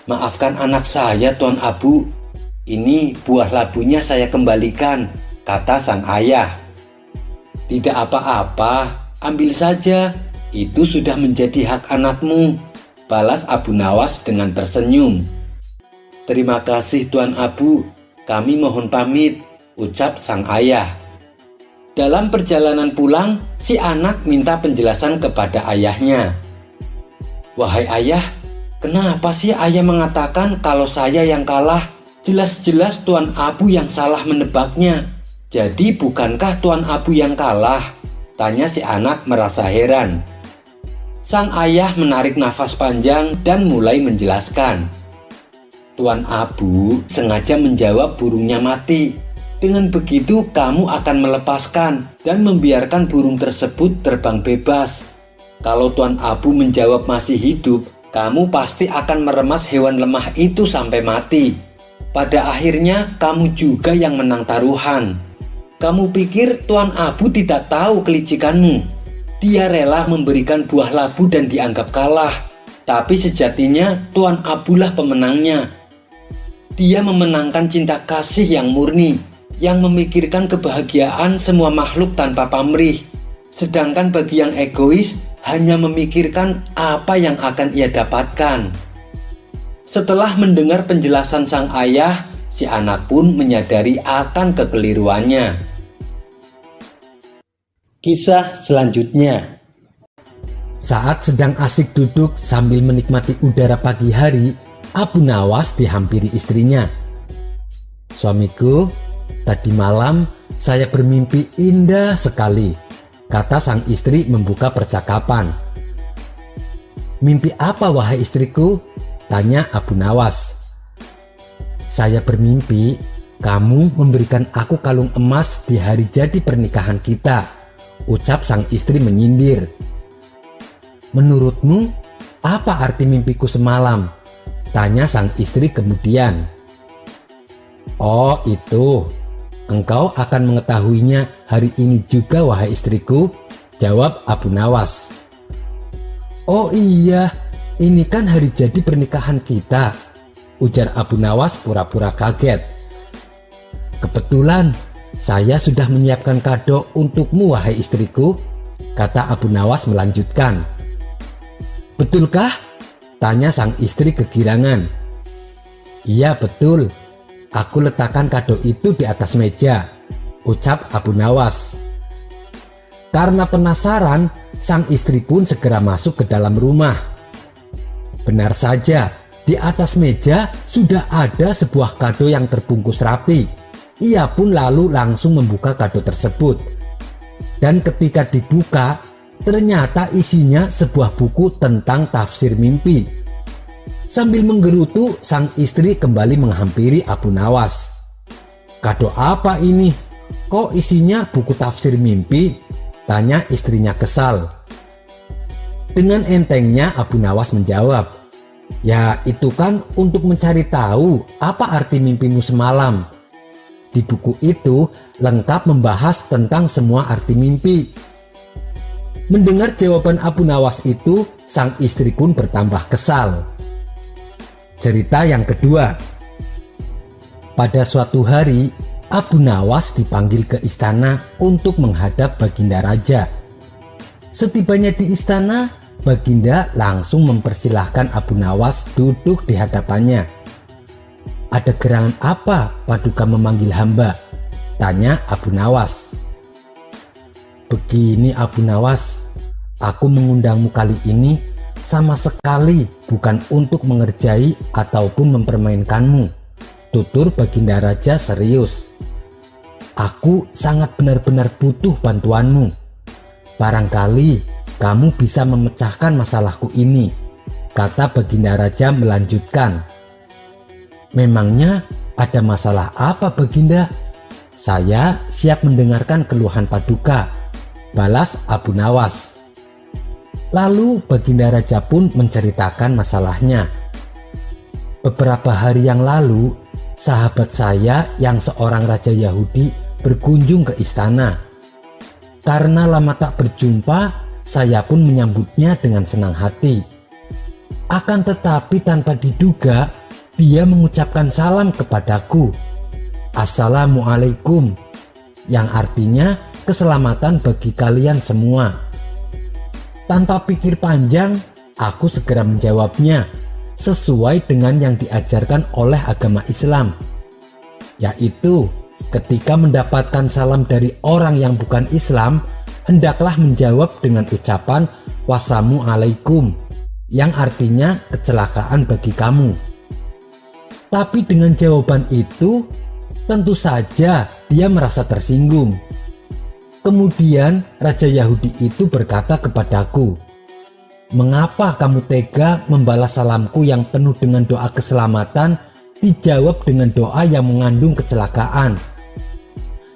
Maafkan anak saya Tuan Abu, ini buah labunya saya kembalikan, kata sang ayah. Tidak apa-apa, ambil saja, itu sudah menjadi hak anakmu, balas Abu Nawas dengan tersenyum. Terima kasih Tuan Abu, kami mohon pamit, ucap sang ayah. Dalam perjalanan pulang, si anak minta penjelasan kepada ayahnya. Wahai ayah, kenapa sih ayah mengatakan kalau saya yang kalah? Jelas-jelas Tuan Abu yang salah menebaknya. Jadi bukankah Tuan Abu yang kalah? Tanya si anak merasa heran. Sang ayah menarik nafas panjang dan mulai menjelaskan. Tuan Abu sengaja menjawab burungnya mati. Dengan begitu kamu akan melepaskan dan membiarkan burung tersebut terbang bebas. Kalau Tuan Abu menjawab masih hidup, kamu pasti akan meremas hewan lemah itu sampai mati. Pada akhirnya kamu juga yang menang taruhan. Kamu pikir Tuan Abu tidak tahu kelicikanmu? Dia rela memberikan buah labu dan dianggap kalah. Tapi sejatinya Tuan Abu lah pemenangnya. Dia memenangkan cinta kasih yang murni, yang memikirkan kebahagiaan semua makhluk tanpa pamrih. Sedangkan bagi yang egois, hanya memikirkan apa yang akan ia dapatkan. Setelah mendengar penjelasan sang ayah, si anak pun menyadari akan kekeliruannya. Kisah selanjutnya. Saat sedang asik duduk sambil menikmati udara pagi hari, Abu Nawas dihampiri istrinya. Suamiku, tadi malam saya bermimpi indah sekali, kata sang istri membuka percakapan. Mimpi apa wahai istriku? Tanya Abu Nawas. Saya bermimpi kamu memberikan aku kalung emas di hari jadi pernikahan kita, ucap sang istri menyindir. Menurutmu, apa arti mimpiku semalam? Tanya sang istri kemudian. Oh itu, Engkau akan mengetahuinya hari ini juga, wahai istriku, jawab Abu Nawas. Oh iya, ini kan hari jadi pernikahan kita, ujar Abu Nawas pura-pura kaget. Kebetulan saya sudah menyiapkan kado untukmu, wahai istriku, kata Abu Nawas melanjutkan. Betulkah? Tanya sang istri kegirangan. Iya betul, aku letakkan kado itu di atas meja, ucap Abu Nawas. Karena penasaran, sang istri pun segera masuk ke dalam rumah. Benar saja, di atas meja sudah ada sebuah kado yang terbungkus rapi. Ia pun lalu langsung membuka kado tersebut. Dan ketika dibuka, ternyata isinya sebuah buku tentang tafsir mimpi. Sambil menggerutu, sang istri kembali menghampiri Abu Nawas. Kado apa ini? Kok isinya buku tafsir mimpi? Tanya istrinya kesal. Dengan entengnya Abu Nawas menjawab, ya itu kan untuk mencari tahu apa arti mimpimu semalam. Di buku itu lengkap membahas tentang semua arti mimpi. Mendengar jawaban Abu Nawas itu, sang istri pun bertambah kesal. Cerita yang kedua. Pada suatu hari, Abu Nawas dipanggil ke istana untuk menghadap Baginda Raja. Setibanya di istana, Baginda langsung mempersilahkan Abu Nawas duduk di hadapannya. Ada gerangan apa Paduka memanggil hamba? Tanya Abu Nawas. Begini Abu Nawas, aku mengundangmu kali ini sama sekali bukan untuk mengerjai ataupun mempermainkanmu, tutur Baginda Raja serius. Aku sangat benar-benar butuh bantuanmu. Barangkali kamu bisa memecahkan masalahku ini, kata Baginda Raja melanjutkan. Memangnya ada masalah apa Baginda? Saya siap mendengarkan keluhan Paduka, balas Abu Nawas. Lalu Baginda Raja pun menceritakan masalahnya. Beberapa hari yang lalu, sahabat saya yang seorang raja Yahudi berkunjung ke istana. Karena lama tak berjumpa, saya pun menyambutnya dengan senang hati. Akan tetapi tanpa diduga, dia mengucapkan salam kepadaku. Assalamualaikum, yang artinya keselamatan bagi kalian semua. Tanpa pikir panjang, aku segera menjawabnya sesuai dengan yang diajarkan oleh agama Islam, yaitu ketika mendapatkan salam dari orang yang bukan Islam, hendaklah menjawab dengan ucapan wassalamualaikum, yang artinya kecelakaan bagi kamu. Tapi dengan jawaban itu, tentu saja dia merasa tersinggung. Kemudian Raja Yahudi itu berkata kepadaku, mengapa kamu tega membalas salamku yang penuh dengan doa keselamatan dijawab dengan doa yang mengandung kecelakaan?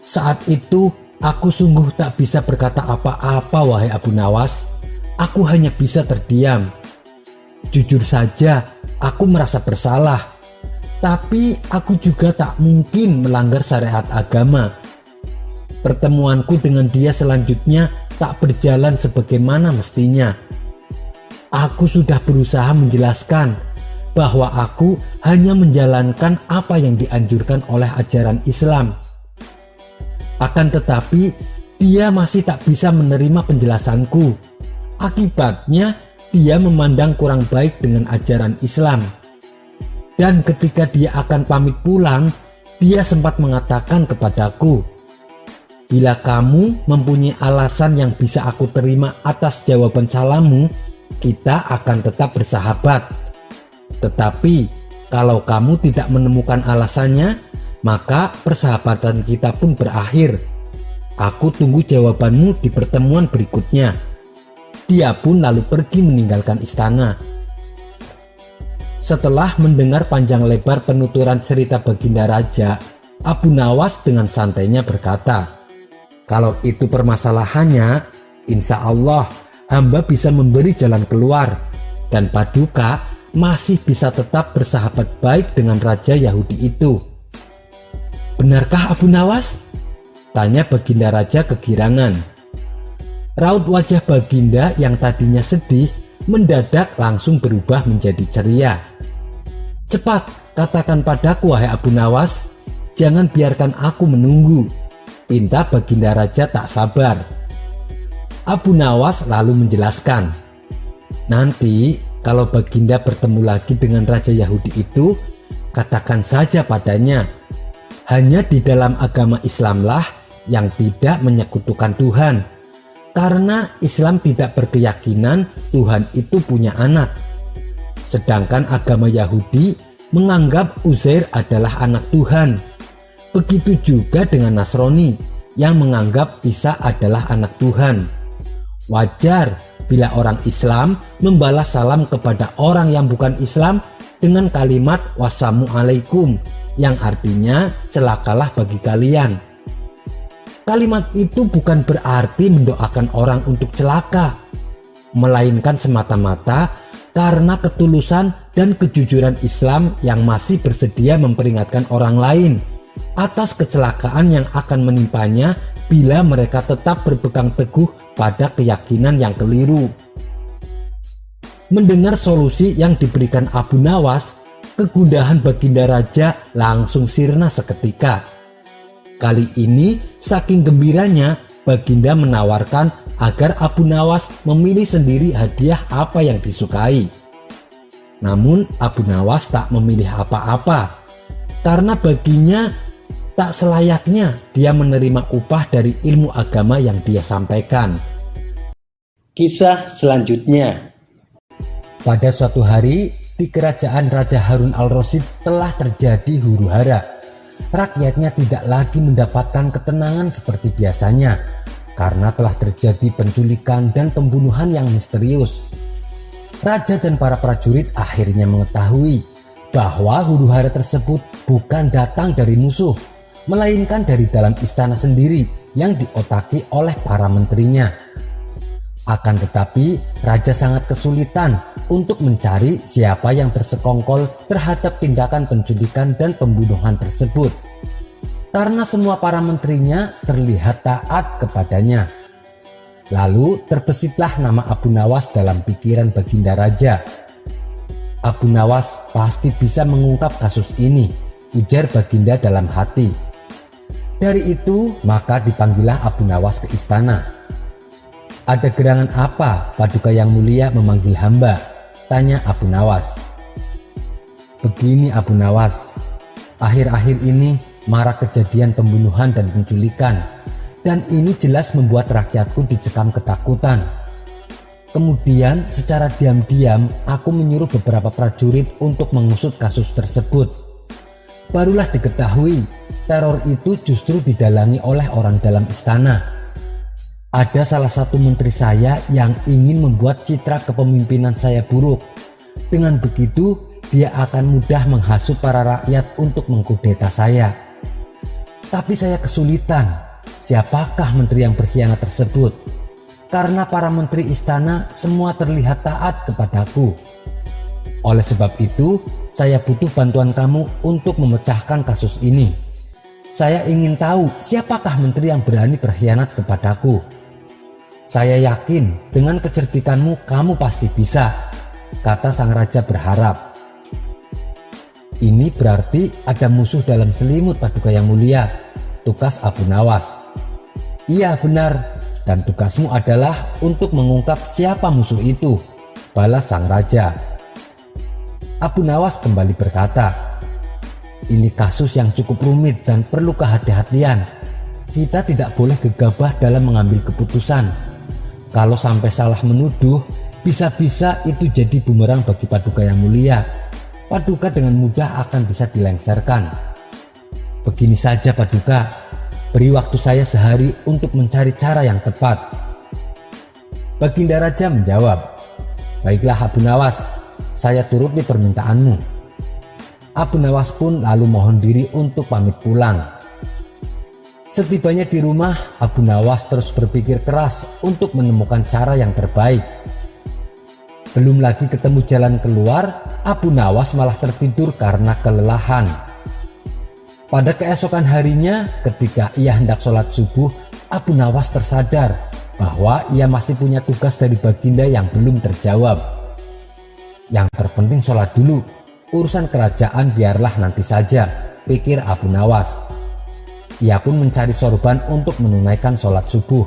Saat itu aku sungguh tak bisa berkata apa-apa, wahai Abu Nawas. Aku hanya bisa terdiam. Jujur saja, aku merasa bersalah. Tapi aku juga tak mungkin melanggar syariat agama. Pertemuanku dengan dia selanjutnya tak berjalan sebagaimana mestinya. Aku sudah berusaha menjelaskan bahwa aku hanya menjalankan apa yang dianjurkan oleh ajaran Islam. Akan tetapi dia masih tak bisa menerima penjelasanku. Akibatnya dia memandang kurang baik dengan ajaran Islam. Dan ketika dia akan pamit pulang, dia sempat mengatakan kepadaku, bila kamu mempunyai alasan yang bisa aku terima atas jawaban salammu, kita akan tetap bersahabat. Tetapi kalau kamu tidak menemukan alasannya, maka persahabatan kita pun berakhir. Aku tunggu jawabanmu di pertemuan berikutnya. Dia pun lalu pergi meninggalkan istana. Setelah mendengar panjang lebar penuturan cerita Baginda Raja, Abu Nawas dengan santainya berkata, kalau itu permasalahannya, insya Allah hamba bisa memberi jalan keluar dan Paduka masih bisa tetap bersahabat baik dengan Raja Yahudi itu. "Benarkah Abu Nawas?" tanya Baginda Raja kegirangan. Raut wajah Baginda yang tadinya sedih mendadak langsung berubah menjadi ceria. "Cepat, katakan padaku wahai Abu Nawas, jangan biarkan aku menunggu," pinta Baginda Raja tak sabar. Abu Nawas lalu menjelaskan, "Nanti kalau Baginda bertemu lagi dengan Raja Yahudi itu, katakan saja padanya, hanya di dalam agama Islamlah yang tidak menyekutukan Tuhan, karena Islam tidak berkeyakinan Tuhan itu punya anak. Sedangkan agama Yahudi menganggap Uzair adalah anak Tuhan. Begitu juga dengan Nasrani yang menganggap Isa adalah anak Tuhan. Wajar bila orang Islam membalas salam kepada orang yang bukan Islam dengan kalimat wassalamualaikum, yang artinya celakalah bagi kalian. Kalimat itu bukan berarti mendoakan orang untuk celaka, melainkan semata-mata karena ketulusan dan kejujuran Islam yang masih bersedia memperingatkan orang lain atas kecelakaan yang akan menimpanya bila mereka tetap berpegang teguh pada keyakinan yang keliru. Mendengar solusi yang diberikan Abu Nawas, kegundahan Baginda Raja langsung sirna seketika. Kali ini saking gembiranya, Baginda menawarkan agar Abu Nawas memilih sendiri hadiah apa yang disukai. Namun Abu Nawas tak memilih apa-apa, karena baginya tak selayaknya dia menerima upah dari ilmu agama yang dia sampaikan. Kisah selanjutnya. Pada suatu hari, di kerajaan Raja Harun al-Rasyid telah terjadi huru-hara. Rakyatnya tidak lagi mendapatkan ketenangan seperti biasanya, karena telah terjadi penculikan dan pembunuhan yang misterius. Raja dan para prajurit akhirnya mengetahui bahwa huru-hara tersebut bukan datang dari musuh, melainkan dari dalam istana sendiri yang diotaki oleh para menterinya. Akan tetapi, raja sangat kesulitan untuk mencari siapa yang bersekongkol terhadap tindakan penculikan dan pembunuhan tersebut, karena semua para menterinya terlihat taat kepadanya. Lalu terbesitlah nama Abu Nawas dalam pikiran Baginda Raja. "Abu Nawas pasti bisa mengungkap kasus ini," ujar Baginda dalam hati. Dari itu maka dipanggillah Abu Nawas ke istana. "Ada gerangan apa Paduka Yang Mulia memanggil hamba?" tanya Abu Nawas. "Begini Abu Nawas, akhir-akhir ini marak kejadian pembunuhan dan penculikan, dan ini jelas membuat rakyatku dicekam ketakutan. Kemudian secara diam-diam aku menyuruh beberapa prajurit untuk mengusut kasus tersebut. Barulah diketahui teror itu justru didalangi oleh orang dalam istana. Ada salah satu menteri saya yang ingin membuat citra kepemimpinan saya buruk. Dengan begitu, dia akan mudah menghasut para rakyat untuk mengkudeta saya. Tapi saya kesulitan. Siapakah menteri yang berkhianat tersebut? Karena para menteri istana semua terlihat taat kepadaku. Oleh sebab itu, saya butuh bantuan kamu untuk memecahkan kasus ini. Saya ingin tahu siapakah menteri yang berani berkhianat kepadaku. Saya yakin dengan kecerdikanmu kamu pasti bisa," kata sang raja berharap. "Ini berarti ada musuh dalam selimut Paduka Yang Mulia," tukas Abu Nawas. "Iya benar, dan tugasmu adalah untuk mengungkap siapa musuh itu," balas sang raja. Abu Nawas kembali berkata, "Ini kasus yang cukup rumit dan perlu kehati-hatian. Kita tidak boleh gegabah dalam mengambil keputusan. Kalau sampai salah menuduh, bisa-bisa itu jadi bumerang bagi Paduka Yang Mulia. Paduka dengan mudah akan bisa dilengserkan. Begini saja Paduka, beri waktu saya sehari untuk mencari cara yang tepat." Baginda Raja menjawab, "Baiklah Abu Nawas, saya turuti permintaanmu." Abu Nawas pun lalu mohon diri untuk pamit pulang. Setibanya di rumah, Abu Nawas terus berpikir keras untuk menemukan cara yang terbaik. Belum lagi ketemu jalan keluar, Abu Nawas malah tertidur karena kelelahan. Pada keesokan harinya, ketika ia hendak sholat subuh, Abu Nawas tersadar bahwa ia masih punya tugas dari baginda yang belum terjawab. Yang terpenting sholat dulu, urusan kerajaan biarlah nanti saja, pikir Abu Nawas. Ia pun mencari sorban untuk menunaikan sholat subuh.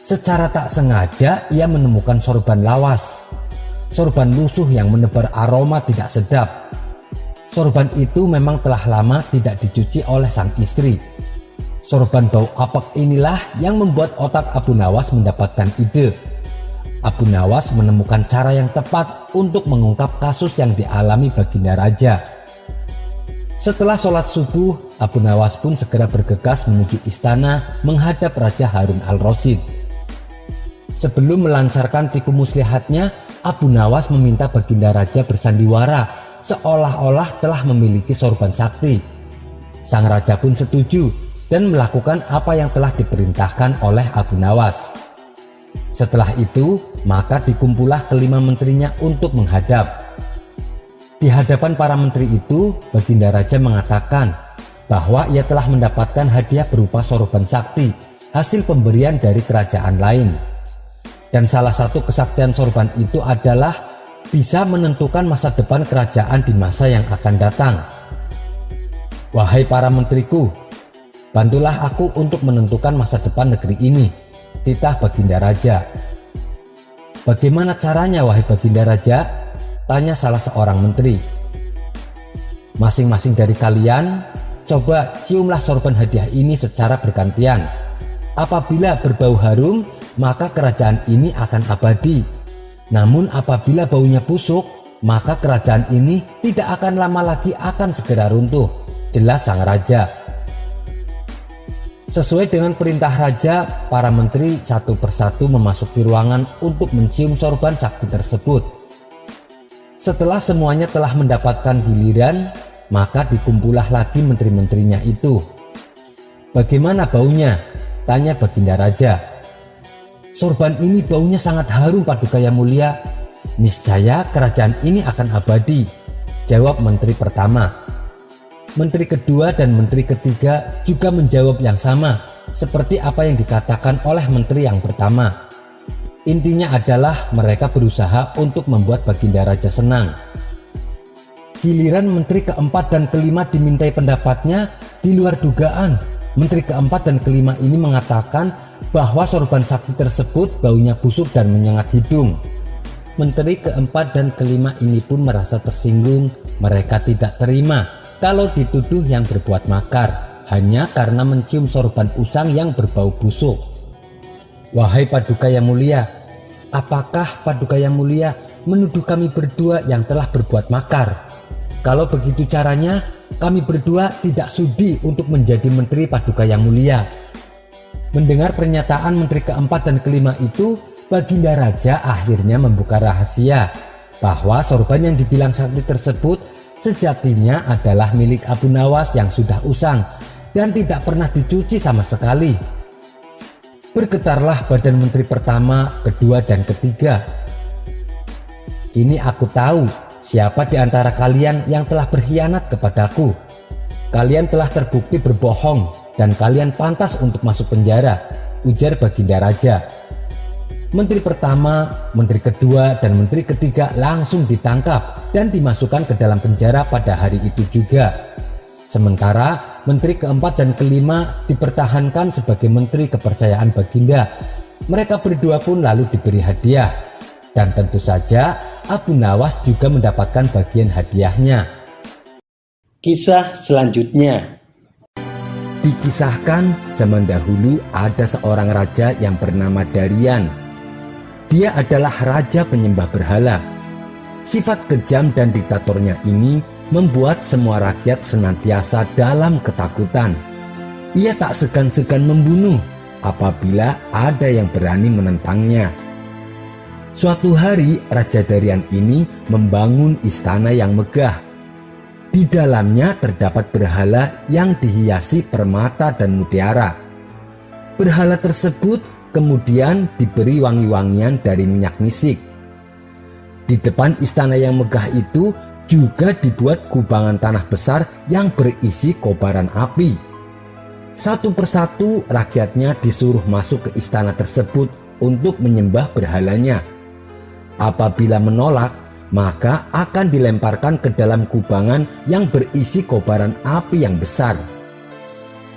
Secara tak sengaja ia menemukan sorban lawas, sorban lusuh yang menebar aroma tidak sedap. Sorban itu memang telah lama tidak dicuci oleh sang istri. Sorban bau apek inilah yang membuat otak Abu Nawas mendapatkan ide. Abu Nawas menemukan cara yang tepat untuk mengungkap kasus yang dialami baginda raja. Setelah sholat subuh, Abu Nawas pun segera bergegas menuju istana menghadap Raja Harun al-Rasyid. Sebelum melancarkan tipu muslihatnya, Abu Nawas meminta baginda raja bersandiwara seolah-olah telah memiliki sorban sakti. Sang raja pun setuju dan melakukan apa yang telah diperintahkan oleh Abu Nawas. Setelah itu, maka dikumpullah kelima menterinya untuk menghadap. Di hadapan para menteri itu, baginda raja mengatakan bahwa ia telah mendapatkan hadiah berupa sorban sakti, hasil pemberian dari kerajaan lain. Dan salah satu kesaktian sorban itu adalah bisa menentukan masa depan kerajaan di masa yang akan datang. Wahai para menteriku, bantulah aku untuk menentukan masa depan negeri ini, titah baginda raja. Bagaimana caranya wahai baginda raja? Tanya salah seorang menteri. Masing-masing dari kalian, coba ciumlah sorban hadiah ini secara bergantian. Apabila berbau harum, maka kerajaan ini akan abadi. Namun apabila baunya busuk, maka kerajaan ini tidak akan lama lagi akan segera runtuh, jelas sang raja. Sesuai dengan perintah raja, para menteri satu persatu memasuki ruangan untuk mencium sorban sakti tersebut. Setelah semuanya telah mendapatkan giliran, maka dikumpullah lagi menteri-menterinya itu. Bagaimana baunya? Tanya baginda raja. Sorban ini baunya sangat harum paduka yang mulia. Niscaya kerajaan ini akan abadi, jawab menteri pertama. Menteri kedua dan menteri ketiga juga menjawab yang sama, seperti apa yang dikatakan oleh menteri yang pertama. Intinya adalah mereka berusaha untuk membuat baginda raja senang. Giliran menteri keempat dan kelima dimintai pendapatnya, di luar dugaan, menteri keempat dan kelima ini mengatakan bahwa sorban sakti tersebut baunya busuk dan menyengat hidung. Menteri keempat dan kelima ini pun merasa tersinggung. Mereka tidak terima kalau dituduh yang berbuat makar hanya karena mencium sorban usang yang berbau busuk. Wahai paduka yang mulia, apakah paduka yang mulia menuduh kami berdua yang telah berbuat makar? Kalau begitu caranya, kami berdua tidak sudi untuk menjadi menteri paduka yang mulia. Mendengar pernyataan menteri keempat dan kelima itu, baginda raja akhirnya membuka rahasia bahwa sorban yang dibilang sakti tersebut sejatinya adalah milik Abu Nawas yang sudah usang dan tidak pernah dicuci sama sekali. Bergetarlah badan menteri pertama, kedua, dan ketiga. Kini aku tahu siapa di antara kalian yang telah berkhianat kepadaku. Kalian telah terbukti berbohong dan kalian pantas untuk masuk penjara, ujar baginda raja. Menteri pertama, menteri kedua, dan menteri ketiga langsung ditangkap dan dimasukkan ke dalam penjara pada hari itu juga. Sementara menteri keempat dan kelima dipertahankan sebagai menteri kepercayaan baginda. Mereka berdua pun lalu diberi hadiah. Dan tentu saja Abu Nawas juga mendapatkan bagian hadiahnya. Kisah selanjutnya. Dikisahkan zaman dahulu ada seorang raja yang bernama Darian. Dia adalah raja penyembah berhala. Sifat kejam dan diktatornya ini membuat semua rakyat senantiasa dalam ketakutan. Ia tak segan-segan membunuh apabila ada yang berani menentangnya. Suatu hari Raja Darian ini membangun istana yang megah. Di dalamnya terdapat berhala yang dihiasi permata dan mutiara. Berhala tersebut kemudian diberi wangi-wangian dari minyak misik. Di depan istana yang megah itu juga dibuat kubangan tanah besar yang berisi kobaran api. Satu persatu rakyatnya disuruh masuk ke istana tersebut untuk menyembah berhalanya. Apabila menolak, maka akan dilemparkan ke dalam kubangan yang berisi kobaran api yang besar.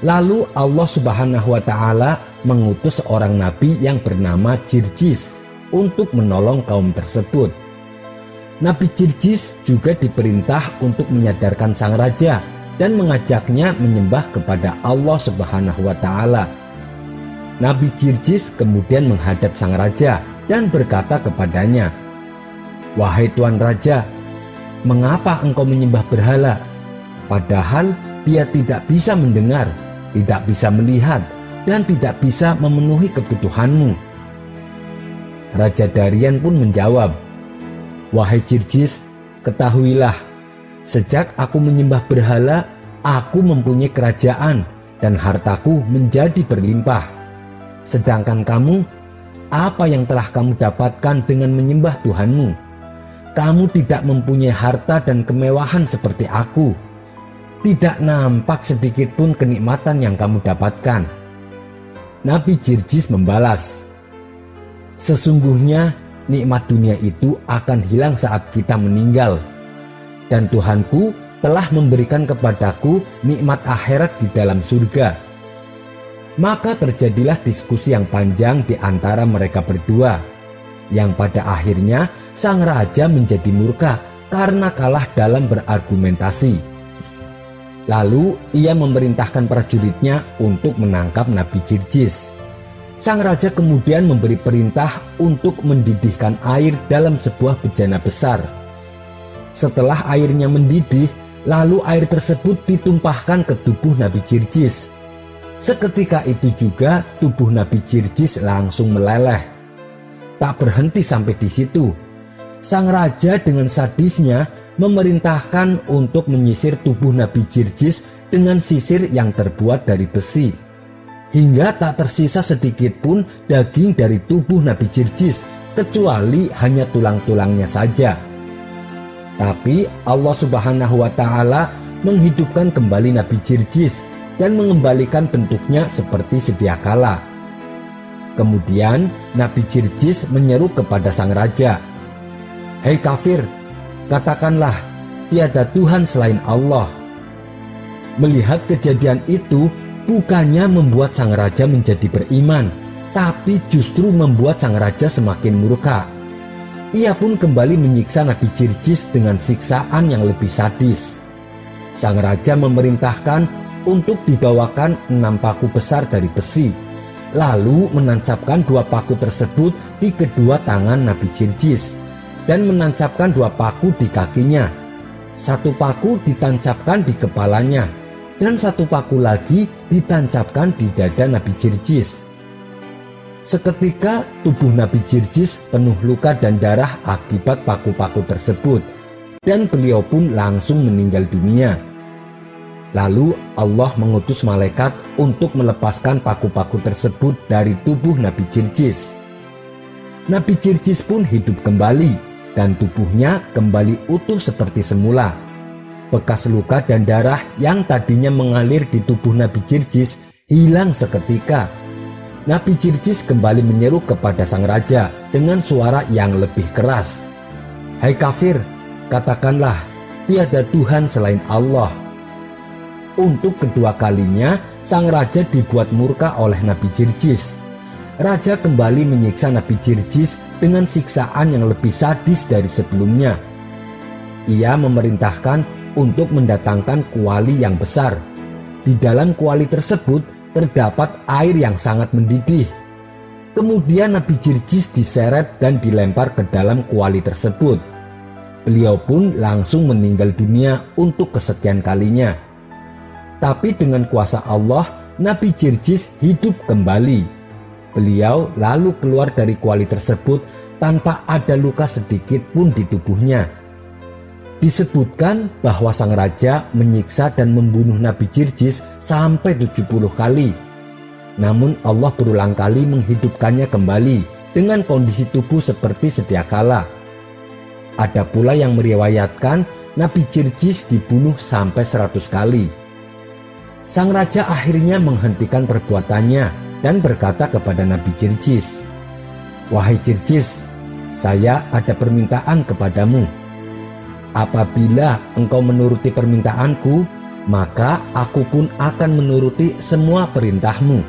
Lalu Allah Subhanahu wa Ta'ala mengutus seorang nabi yang bernama Jirjis untuk menolong kaum tersebut. Nabi Jirjis juga diperintah untuk menyadarkan sang raja dan mengajaknya menyembah kepada Allah Subhanahu wa Ta'ala. Nabi Jirjis kemudian menghadap sang raja dan berkata kepadanya, "Wahai Tuan Raja, mengapa engkau menyembah berhala? Padahal dia tidak bisa mendengar, tidak bisa melihat, dan tidak bisa memenuhi kebutuhanmu." Raja Darian pun menjawab, "Wahai Jirjis, ketahuilah, sejak aku menyembah berhala, aku mempunyai kerajaan dan hartaku menjadi berlimpah. Sedangkan kamu, apa yang telah kamu dapatkan dengan menyembah Tuhanmu? Kamu tidak mempunyai harta dan kemewahan seperti aku. Tidak nampak sedikit pun kenikmatan yang kamu dapatkan." Nabi Jirjis membalas, "Sesungguhnya nikmat dunia itu akan hilang saat kita meninggal. Dan Tuhanku telah memberikan kepadaku nikmat akhirat di dalam surga." Maka terjadilah diskusi yang panjang di antara mereka berdua, yang pada akhirnya sang raja menjadi murka karena kalah dalam berargumentasi. Lalu ia memerintahkan prajuritnya untuk menangkap Nabi Jirjis. Sang raja kemudian memberi perintah untuk mendidihkan air dalam sebuah bejana besar. Setelah airnya mendidih, lalu air tersebut ditumpahkan ke tubuh Nabi Jirjis. Seketika itu juga tubuh Nabi Jirjis langsung meleleh. Tak berhenti sampai di situ. Sang raja dengan sadisnya memerintahkan untuk menyisir tubuh Nabi Jirjis dengan sisir yang terbuat dari besi, hingga tak tersisa sedikit pun daging dari tubuh Nabi Jirjis, kecuali hanya tulang-tulangnya saja. Tapi Allah Subhanahu wa Ta'ala menghidupkan kembali Nabi Jirjis dan mengembalikan bentuknya seperti sedia kala. Kemudian Nabi Jirjis menyeru kepada sang raja, "Hei kafir, katakanlah tiada Tuhan selain Allah." Melihat kejadian itu bukannya membuat sang raja menjadi beriman, tapi justru membuat sang raja semakin murka. Ia pun kembali menyiksa Nabi Jirjis dengan siksaan yang lebih sadis. Sang raja memerintahkan untuk dibawakan 6 paku besar dari besi, lalu menancapkan 2 paku tersebut di kedua tangan Nabi Jirjis dan menancapkan 2 paku di kakinya. 1 paku ditancapkan di kepalanya dan 1 paku lagi ditancapkan di dada Nabi Jirjis. Seketika tubuh Nabi Jirjis penuh luka dan darah akibat paku-paku tersebut, dan beliau pun langsung meninggal dunia. Lalu Allah mengutus malaikat untuk melepaskan paku-paku tersebut dari tubuh Nabi Jirjis. Nabi Jirjis pun hidup kembali dan tubuhnya kembali utuh seperti semula. Bekas luka dan darah yang tadinya mengalir di tubuh Nabi Jirjis hilang seketika. Nabi Jirjis kembali menyeru kepada sang raja dengan suara yang lebih keras, "Hai kafir, katakanlah tiada Tuhan selain Allah." Untuk kedua kalinya sang raja dibuat murka oleh Nabi Jirjis. Raja kembali menyiksa Nabi Jirjis dengan siksaan yang lebih sadis dari sebelumnya. Ia memerintahkan untuk mendatangkan kuali yang besar. Di dalam kuali tersebut terdapat air yang sangat mendidih. Kemudian Nabi Jirjis diseret dan dilempar ke dalam kuali tersebut. Beliau pun langsung meninggal dunia untuk kesekian kalinya. Tapi dengan kuasa Allah, Nabi Jirjis hidup kembali. Beliau lalu keluar dari kuali tersebut tanpa ada luka sedikit pun di tubuhnya. Disebutkan bahwa sang raja menyiksa dan membunuh Nabi Jirjis sampai 70 kali. Namun Allah berulang kali menghidupkannya kembali dengan kondisi tubuh seperti sedia kala. Ada pula yang meriwayatkan Nabi Jirjis dibunuh sampai 100 kali. Sang raja akhirnya menghentikan perbuatannya dan berkata kepada Nabi Jirjis, "Wahai Jirjis, saya ada permintaan kepadamu. Apabila engkau menuruti permintaanku, maka aku pun akan menuruti semua perintahmu."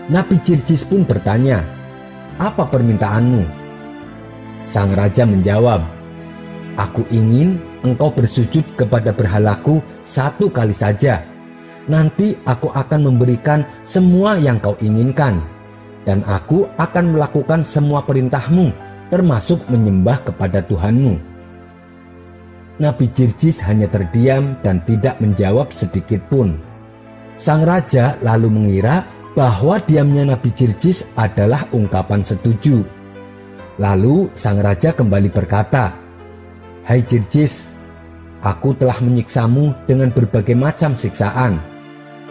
Nabi Jirjis pun bertanya, "Apa permintaanmu?" Sang raja menjawab, "Aku ingin engkau bersujud kepada berhalaku 1 kali saja. Nanti aku akan memberikan semua yang kau inginkan, dan aku akan melakukan semua perintahmu, termasuk menyembah kepada Tuhanmu." Nabi Jirjis hanya terdiam dan tidak menjawab sedikit pun. Sang raja lalu mengira bahwa diamnya Nabi Jirjis adalah ungkapan setuju. Lalu sang raja kembali berkata, "Hai Jirjis, aku telah menyiksamu dengan berbagai macam siksaan,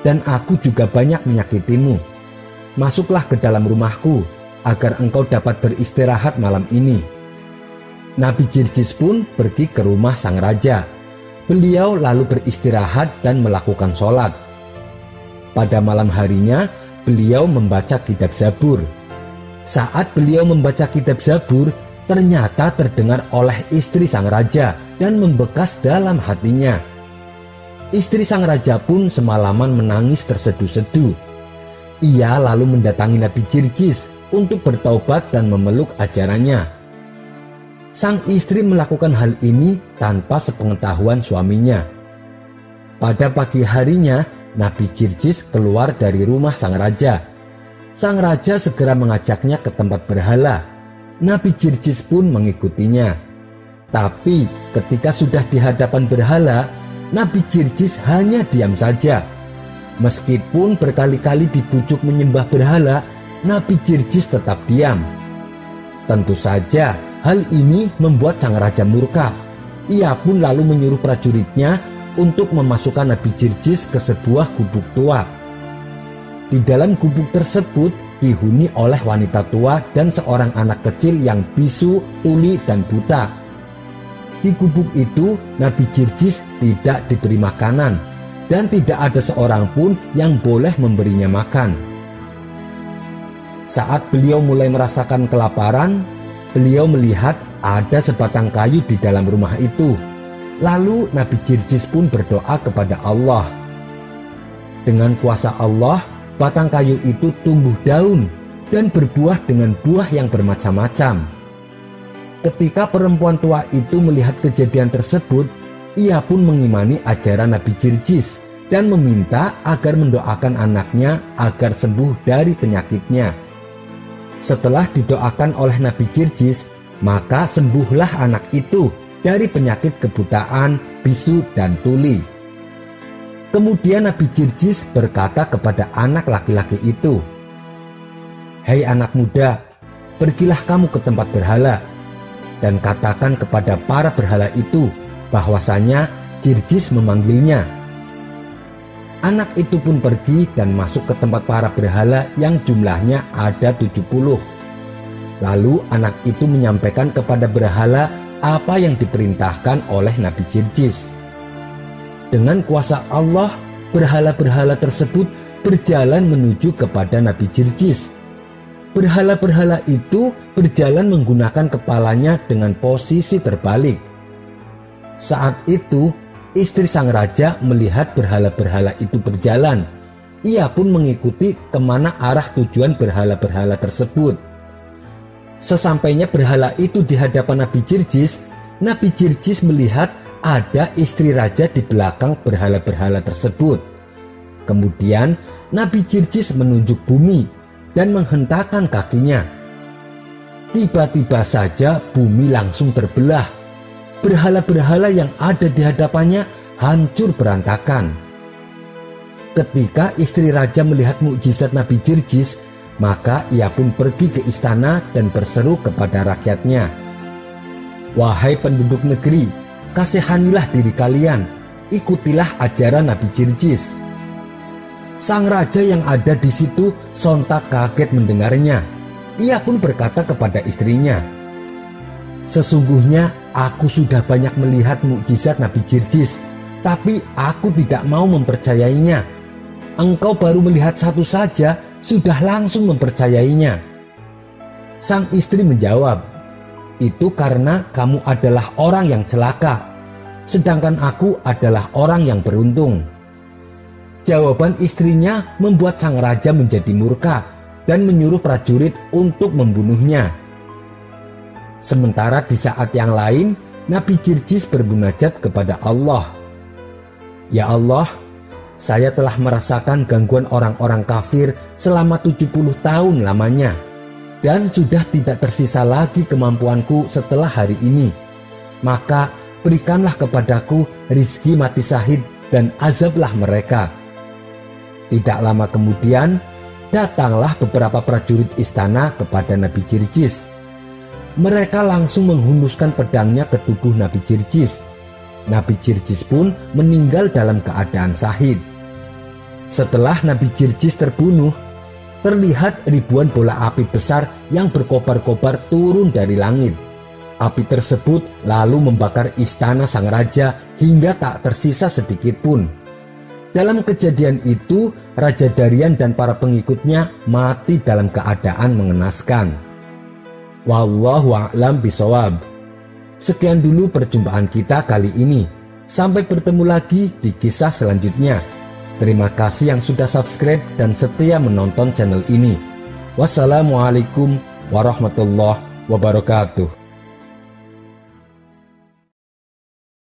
dan aku juga banyak menyakitimu. Masuklah ke dalam rumahku agar engkau dapat beristirahat malam ini." Nabi Jirjis pun pergi ke rumah sang raja. Beliau lalu beristirahat dan melakukan sholat. Pada malam harinya, beliau membaca kitab Zabur. Saat beliau membaca kitab Zabur, ternyata terdengar oleh istri sang raja dan membekas dalam hatinya. Istri sang raja pun semalaman menangis terseduh-seduh. Ia lalu mendatangi Nabi Jirjis untuk bertaubat dan memeluk ajarannya. Sang istri melakukan hal ini tanpa sepengetahuan suaminya. Pada pagi harinya, Nabi Jirjis keluar dari rumah sang raja. Sang raja segera mengajaknya ke tempat berhala. Nabi Jirjis pun mengikutinya. Tapi ketika sudah di hadapan berhala, Nabi Jirjis hanya diam saja. Meskipun berkali-kali dibujuk menyembah berhala, Nabi Jirjis tetap diam. Tentu saja hal ini membuat sang raja murka. Ia pun lalu menyuruh prajuritnya untuk memasukkan Nabi Jirjis ke sebuah gubuk tua. Di dalam gubuk tersebut dihuni oleh wanita tua dan seorang anak kecil yang bisu, tuli, dan buta. Di gubuk itu Nabi Jirjis tidak diberi makanan dan tidak ada seorang pun yang boleh memberinya makan. Saat beliau mulai merasakan kelaparan, beliau melihat ada sebatang kayu di dalam rumah itu. Lalu Nabi Jirjis pun berdoa kepada Allah. Dengan kuasa Allah, batang kayu itu tumbuh daun dan berbuah dengan buah yang bermacam-macam. Ketika perempuan tua itu melihat kejadian tersebut, ia pun mengimani ajaran Nabi Jirjis dan meminta agar mendoakan anaknya agar sembuh dari penyakitnya. Setelah didoakan oleh Nabi Jirjis, maka sembuhlah anak itu dari penyakit kebutaan, bisu, dan tuli. Kemudian Nabi Jirjis berkata kepada anak laki-laki itu, "Hei anak muda, pergilah kamu ke tempat berhala dan katakan kepada para berhala itu bahwasanya Jirjis memanggilnya." Anak itu pun pergi dan masuk ke tempat para berhala yang jumlahnya ada 70. Lalu anak itu menyampaikan kepada berhala apa yang diperintahkan oleh Nabi Jirjis. Dengan kuasa Allah, berhala-berhala tersebut berjalan menuju kepada Nabi Jirjis. Berhala-berhala itu berjalan menggunakan kepalanya dengan posisi terbalik. Saat itu, istri sang raja melihat berhala-berhala itu berjalan. Ia pun mengikuti kemana arah tujuan berhala-berhala tersebut. Sesampainya berhala itu di hadapan Nabi Jirjis, Nabi Jirjis melihat ada istri raja di belakang berhala-berhala tersebut. Kemudian Nabi Jirjis menunjuk bumi dan menghentakkan kakinya. Tiba-tiba saja bumi langsung terbelah. Berhala-berhala yang ada di hadapannya hancur berantakan. Ketika istri raja melihat mukjizat Nabi Jirjis, maka ia pun pergi ke istana dan berseru kepada rakyatnya, "Wahai penduduk negeri, kasihanilah diri kalian, ikutilah ajaran Nabi Jirjis." Sang raja yang ada di situ sontak kaget mendengarnya. Ia pun berkata kepada istrinya, "Sesungguhnya aku sudah banyak melihat mukjizat Nabi Jirjis, tapi aku tidak mau mempercayainya. Engkau baru melihat satu saja, sudah langsung mempercayainya." Sang istri menjawab, "Itu karena kamu adalah orang yang celaka, sedangkan aku adalah orang yang beruntung." Jawaban istrinya membuat sang raja menjadi murka dan menyuruh prajurit untuk membunuhnya. Sementara di saat yang lain, Nabi Jirjis bermunajat kepada Allah. "Ya Allah, saya telah merasakan gangguan orang-orang kafir selama 70 tahun lamanya, dan sudah tidak tersisa lagi kemampuanku setelah hari ini. Maka berikanlah kepadaku rizki mati syahid dan azablah mereka." Tidak lama kemudian, datanglah beberapa prajurit istana kepada Nabi Jirjis. Mereka langsung menghunuskan pedangnya ke tubuh Nabi Jirjis. Nabi Jirjis pun meninggal dalam keadaan syahid. Setelah Nabi Jirjis terbunuh, terlihat ribuan bola api besar yang berkobar-kobar turun dari langit. Api tersebut lalu membakar istana sang raja hingga tak tersisa sedikit pun. Dalam kejadian itu, Raja Darian dan para pengikutnya mati dalam keadaan mengenaskan. Wallahu a'lam bishawab. Sekian dulu perjumpaan kita kali ini. Sampai bertemu lagi di kisah selanjutnya. Terima kasih yang sudah subscribe dan setia menonton channel ini. Wassalamualaikum warahmatullahi wabarakatuh.